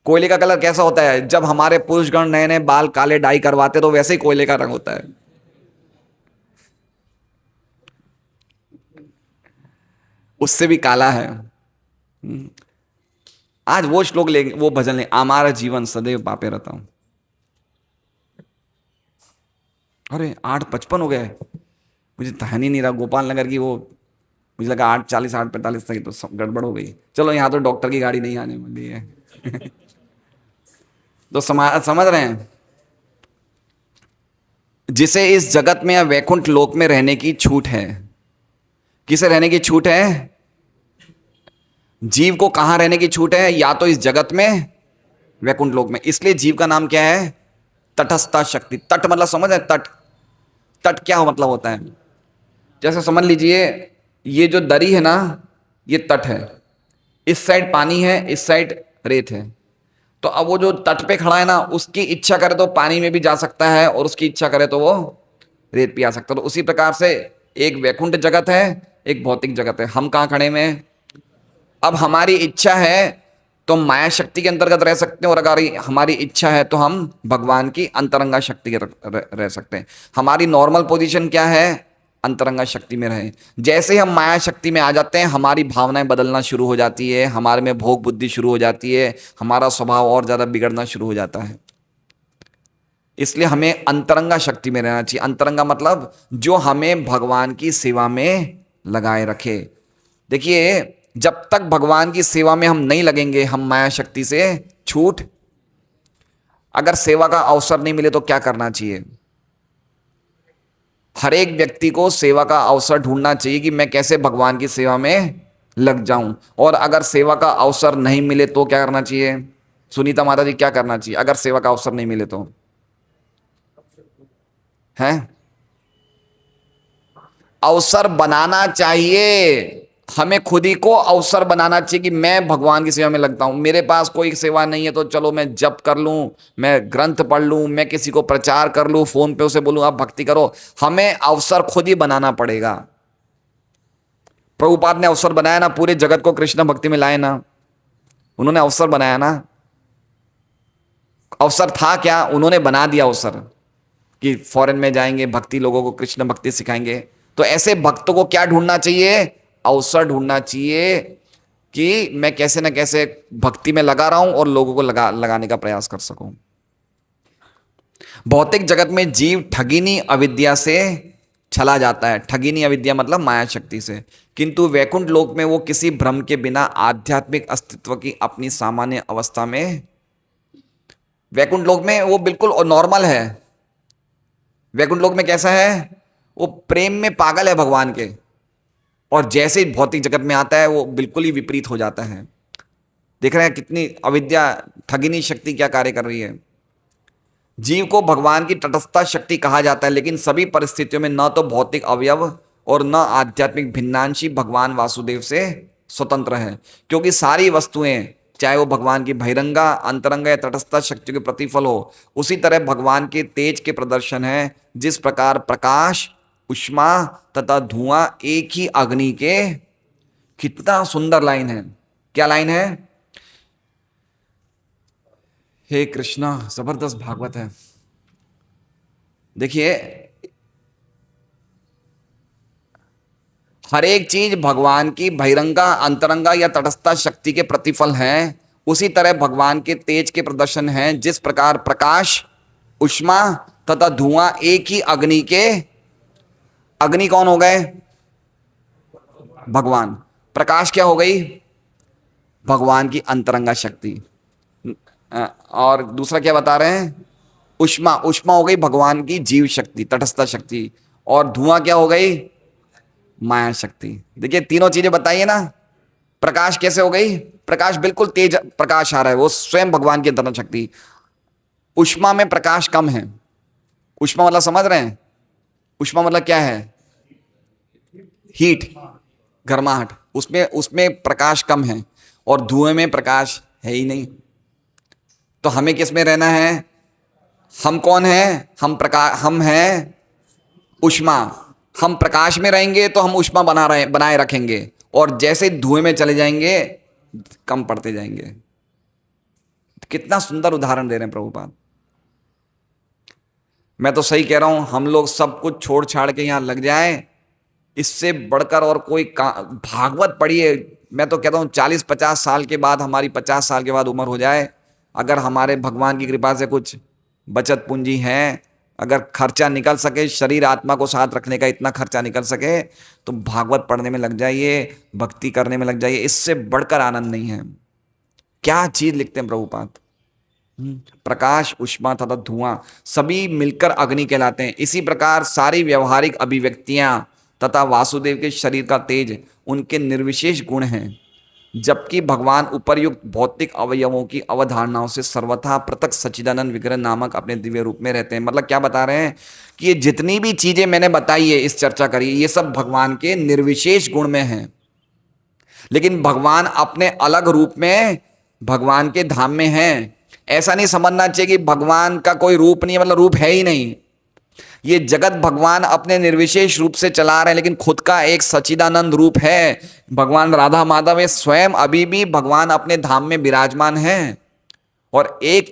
कोयले का कलर कैसा होता है? जब हमारे पुरुषगण नए नए बाल काले डाई करवाते तो वैसे ही कोयले का रंग होता है। उससे भी काला है। आज वो श्लोक ले, वो भजन ले, हमारा जीवन सदैव पापे रहता हूं। अरे 8:55 हो गए, मुझे ध्यान ही नहीं रहा। गोपाल नगर की वो, मुझे लगा 8:40 8:45 तक, तो गड़बड़ हो गई। चलो यहां तो डॉक्टर की गाड़ी नहीं आने वाली है। तो समझ रहे हैं? जिसे इस जगत में या वैकुंठ लोक में रहने की छूट है। किसे रहने की छूट है? जीव को कहां रहने की छूट है? या तो इस जगत में, वैकुंठ लोक में। इसलिए जीव का नाम क्या है? तटस्था शक्ति। तट मतलब समझ है? तट, तट क्या मतलब होता है? जैसे समझ लीजिए, ये जो दरी है ना, ये तट है। इस साइड पानी है, इस साइड रेत है। तो अब वो जो तट पे खड़ा है ना, उसकी इच्छा करे तो पानी में भी जा सकता है और उसकी इच्छा करे तो वो रेत पे आ सकता है। तो उसी प्रकार से एक वैकुंठ जगत है, एक भौतिक जगत है। हम कहाँ खड़े में? अब हमारी इच्छा है तो माया शक्ति के अंतर्गत रह सकते हैं, और अगर हमारी इच्छा है तो हम भगवान की अंतरंगा शक्ति के रह सकते हैं। हमारी नॉर्मल पोजीशन क्या है? अंतरंगा शक्ति में रहे। जैसे ही हम माया शक्ति में आ जाते हैं, हमारी भावनाएं बदलना शुरू हो जाती है, हमारे में भोग बुद्धि शुरू हो जाती है, हमारा स्वभाव और ज्यादा बिगड़ना शुरू हो जाता है। इसलिए हमें अंतरंगा शक्ति में रहना चाहिए। अंतरंगा मतलब जो हमें भगवान की सेवा में लगाए रखे। देखिए, जब तक भगवान की सेवा में हम नहीं लगेंगे, हम माया शक्ति से छूट। अगर सेवा का अवसर नहीं मिले तो क्या करना चाहिए? हर एक व्यक्ति को सेवा का अवसर ढूंढना चाहिए कि मैं कैसे भगवान की सेवा में लग जाऊं। और अगर सेवा का अवसर नहीं मिले तो क्या करना चाहिए? सुनीता माता जी, क्या करना चाहिए अगर सेवा का अवसर नहीं मिले तो? हैं? अवसर बनाना चाहिए। हमें खुद ही को अवसर बनाना चाहिए कि मैं भगवान की सेवा में लगता हूं। मेरे पास कोई सेवा नहीं है तो चलो मैं जप कर लूं, मैं ग्रंथ पढ़ लूं, मैं किसी को प्रचार कर लूं, फोन पे उसे बोलूं आप भक्ति करो। हमें अवसर खुद ही बनाना पड़ेगा। प्रभुपाद ने अवसर बनाया ना, पूरे जगत को कृष्ण भक्ति में लाए ना, उन्होंने अवसर बनाया ना। अवसर था क्या? उन्होंने बना दिया अवसर। कि फॉरेन में जाएंगे, भक्ति लोगों को कृष्ण भक्ति सिखाएंगे। तो ऐसे भक्तों को क्या ढूंढना चाहिए? अवसर ढूंढना चाहिए कि मैं कैसे ना कैसे भक्ति में लगा रहा हूं और लोगों को लगाने का प्रयास कर सकूं। भौतिक जगत में जीव ठगिनी अविद्या से चला जाता है। ठगिनी अविद्या मतलब माया शक्ति से। किंतु वैकुंठ लोक में वो किसी भ्रम के बिना आध्यात्मिक अस्तित्व की अपनी सामान्य अवस्था में, वैकुंठ लोक में वो बिल्कुल नॉर्मल है। वैकुंठ लोक में कैसा है? वो प्रेम में पागल है भगवान के, और जैसे ही भौतिक जगत में आता है वो बिल्कुल ही विपरीत हो जाता है। देख रहे हैं कितनी अविद्या, ठगिनी शक्ति क्या कार्य कर रही है। जीव को भगवान की तटस्थता शक्ति कहा जाता है, लेकिन सभी परिस्थितियों में न तो भौतिक अवयव और न आध्यात्मिक भिन्नांशी भगवान वासुदेव से स्वतंत्र है, क्योंकि सारी वस्तुएं, चाहे वो भगवान की बहिरंगा, अंतरंगा या तटस्थता शक्तियों के प्रतिफल हो, उसी तरह भगवान के तेज के प्रदर्शन है। जिस प्रकार प्रकाश, उष्मा तथा धुआं एक ही अग्नि के, कितना सुंदर लाइन है। क्या लाइन है? हे कृष्णा, जबरदस्त भागवत है। देखिए, हर एक चीज भगवान की बहिरंगा, अंतरंगा या तटस्थता शक्ति के प्रतिफल हैं। उसी तरह भगवान के तेज के प्रदर्शन हैं। जिस प्रकार प्रकाश, उष्मा तथा धुआं एक ही अग्नि के, अग्नि कौन हो गए? भगवान। प्रकाश क्या हो गई? भगवान की अंतरंगा शक्ति। और दूसरा क्या बता रहे हैं? उष्मा, उष्मा हो गई भगवान की जीव शक्ति, तटस्थता शक्ति। और धुआं क्या हो गई? माया शक्ति। देखिए तीनों चीजें बताइए ना। प्रकाश कैसे हो गई? प्रकाश बिल्कुल तेज प्रकाश आ रहा है, वो स्वयं भगवान की अंतरंग शक्ति। उष्मा में प्रकाश कम है। उष्मा मतलब समझ रहे हैं? उष्मा मतलब क्या है? हीट, गर्माहट। उसमें उसमें प्रकाश कम है, और धुएं में प्रकाश है ही नहीं। तो हमें किस में रहना है? हम कौन हैं? हम प्रकाश, हम हैं उष्मा। हम प्रकाश में रहेंगे तो हम उष्मा बनाए रखेंगे, और जैसे धुएं में चले जाएंगे कम पड़ते जाएंगे। कितना सुंदर उदाहरण दे रहे हैं प्रभुपाद। मैं तो सही कह रहा हूं, हम लोग सब कुछ छोड़ छाड़ के यहां लग जाएं, इससे बढ़कर और कोई भागवत पढ़िए। मैं तो कहता हूं 40-50 साल के बाद, हमारी 50 साल के बाद उम्र हो जाए, अगर हमारे भगवान की कृपा से कुछ बचत पूंजी है, अगर खर्चा निकल सके, शरीर आत्मा को साथ रखने का इतना खर्चा निकल सके, तो भागवत पढ़ने में लग जाइए, भक्ति करने में लग जाइए। इससे बढ़कर आनंद नहीं है। क्या चीज लिखते हैं प्रभुपाद। प्रकाश, उष्मा तथा धुआं सभी मिलकर अग्नि कहलाते हैं। इसी प्रकार सारी व्यवहारिक अभिव्यक्तियां तथा वासुदेव के शरीर का तेज उनके निर्विशेष गुण हैं, जबकि भगवान उपर्युक्त भौतिक अवयवों की अवधारणाओं से सर्वथा पृथक सच्चिदानंद विग्रह नामक अपने दिव्य रूप में रहते हैं। मतलब क्या बता रहे हैं कि ये जितनी भी चीजें मैंने बताई है, इस चर्चा करी, ये सब भगवान के निर्विशेष गुण में हैं, लेकिन भगवान अपने अलग रूप में भगवान के धाम में हैं। ऐसा नहीं समझना चाहिए कि भगवान का कोई रूप नहीं है, मतलब रूप है ही नहीं। ये जगत भगवान अपने निर्विशेष रूप से चला रहे हैं, लेकिन खुद का एक सच्चिदानंद रूप है। भगवान राधा माधव ये स्वयं अभी भी भगवान अपने धाम में विराजमान हैं, और एक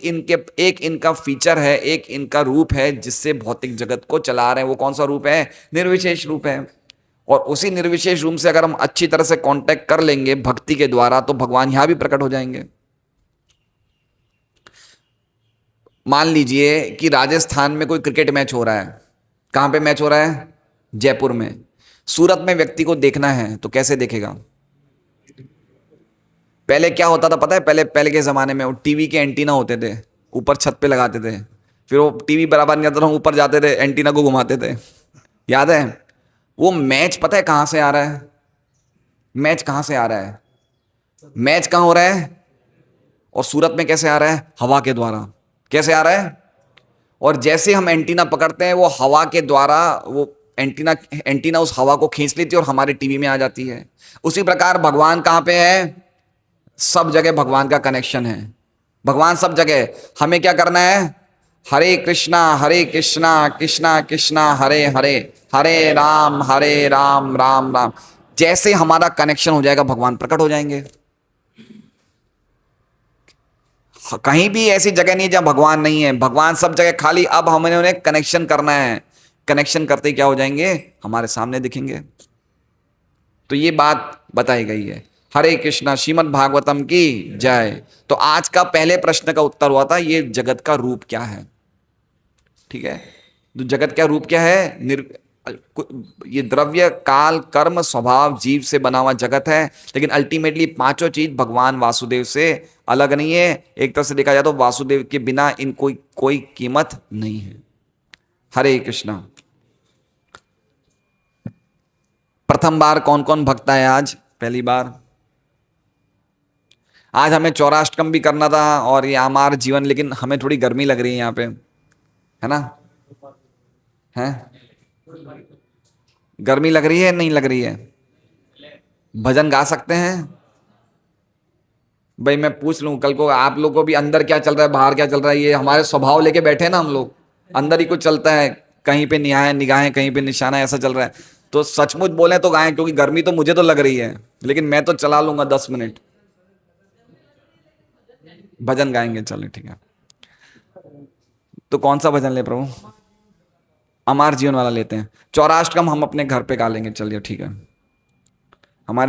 इनका फीचर है, एक इनका रूप है जिससे भौतिक जगत को चला रहे हैं। वो कौन सा रूप है? निर्विशेष रूप है। और उसी निर्विशेष रूप से अगर हम अच्छी तरह से कांटेक्ट कर लेंगे भक्ति के द्वारा, तो भगवान यहां भी प्रकट हो जाएंगे। मान लीजिए कि राजस्थान में कोई क्रिकेट मैच हो रहा है। कहां पे मैच हो रहा है? जयपुर में। सूरत में व्यक्ति को देखना है तो कैसे देखेगा? पहले क्या होता था पता है? पहले के जमाने में वो टीवी के एंटीना होते थे, ऊपर छत पे लगाते थे, फिर वो टीवी बराबर नहीं आता था, ऊपर जाते थे, एंटीना को घुमाते थे। याद है? वो मैच पता है कहां से आ रहा है? मैच कहां से आ रहा है? मैच कहां हो रहा है? और सूरत में कैसे आ रहा है? हवा के द्वारा। कैसे आ रहा है? और जैसे हम एंटीना पकड़ते हैं, वो हवा के द्वारा वो एंटीना उस हवा को खींच लेती है और हमारे टीवी में आ जाती है। उसी प्रकार भगवान कहां पे है? सब जगह भगवान का कनेक्शन है। भगवान सब जगह। हमें क्या करना है? हरे कृष्णा कृष्णा कृष्णा हरे हरे, हरे राम राम राम। जैसे हमारा कनेक्शन हो जाएगा, भगवान प्रकट हो जाएंगे। कहीं भी ऐसी जगह नहीं है जहां भगवान नहीं है, भगवान सब जगह, खाली अब हमें उन्हें कनेक्शन करना है। कनेक्शन करते ही क्या हो जाएंगे, हमारे सामने दिखेंगे। तो ये बात बताई गई है। हरे कृष्णा, श्रीमद् भागवतम की जय। तो आज का पहले प्रश्न का उत्तर हुआ था ये जगत का रूप क्या है। ठीक है, तो जगत का रूप क्या है, ये द्रव्य काल कर्म स्वभाव जीव से बना हुआ जगत है, लेकिन अल्टीमेटली पांचों चीज भगवान वासुदेव से अलग नहीं है। एक तरह से देखा जाए तो वासुदेव के बिना इन कोई कीमत नहीं है। हरे कृष्णा। प्रथम बार कौन कौन भक्त है आज, पहली बार? आज हमें चौराष्टकम भी करना था और ये हमारा जीवन, लेकिन हमें थोड़ी गर्मी लग रही है यहाँ पे, है ना? है, गर्मी लग रही है नहीं लग रही है? भजन गा सकते हैं भाई? मैं पूछ लूं कल को आप लोगों को भी अंदर क्या चल रहा है बाहर क्या चल रहा है, ये हमारे स्वभाव लेके बैठे हैं ना हम लोग, अंदर ही कुछ चलता है, कहीं पे निगाहें निगाहें कहीं पे निशाना, ऐसा चल रहा है। तो सचमुच बोले तो गाएं, क्योंकि गर्मी तो मुझे तो लग रही है, लेकिन मैं तो चला लूंगा 10 मिनट, भजन गाएंगे। चलो ठीक है, तो कौन सा भजन ले प्रभु? अमर जीवन वाला लेते हैं। चौराष्टकम हम अपने घर पे गा लेंगे, चलिए ठीक है। हमारे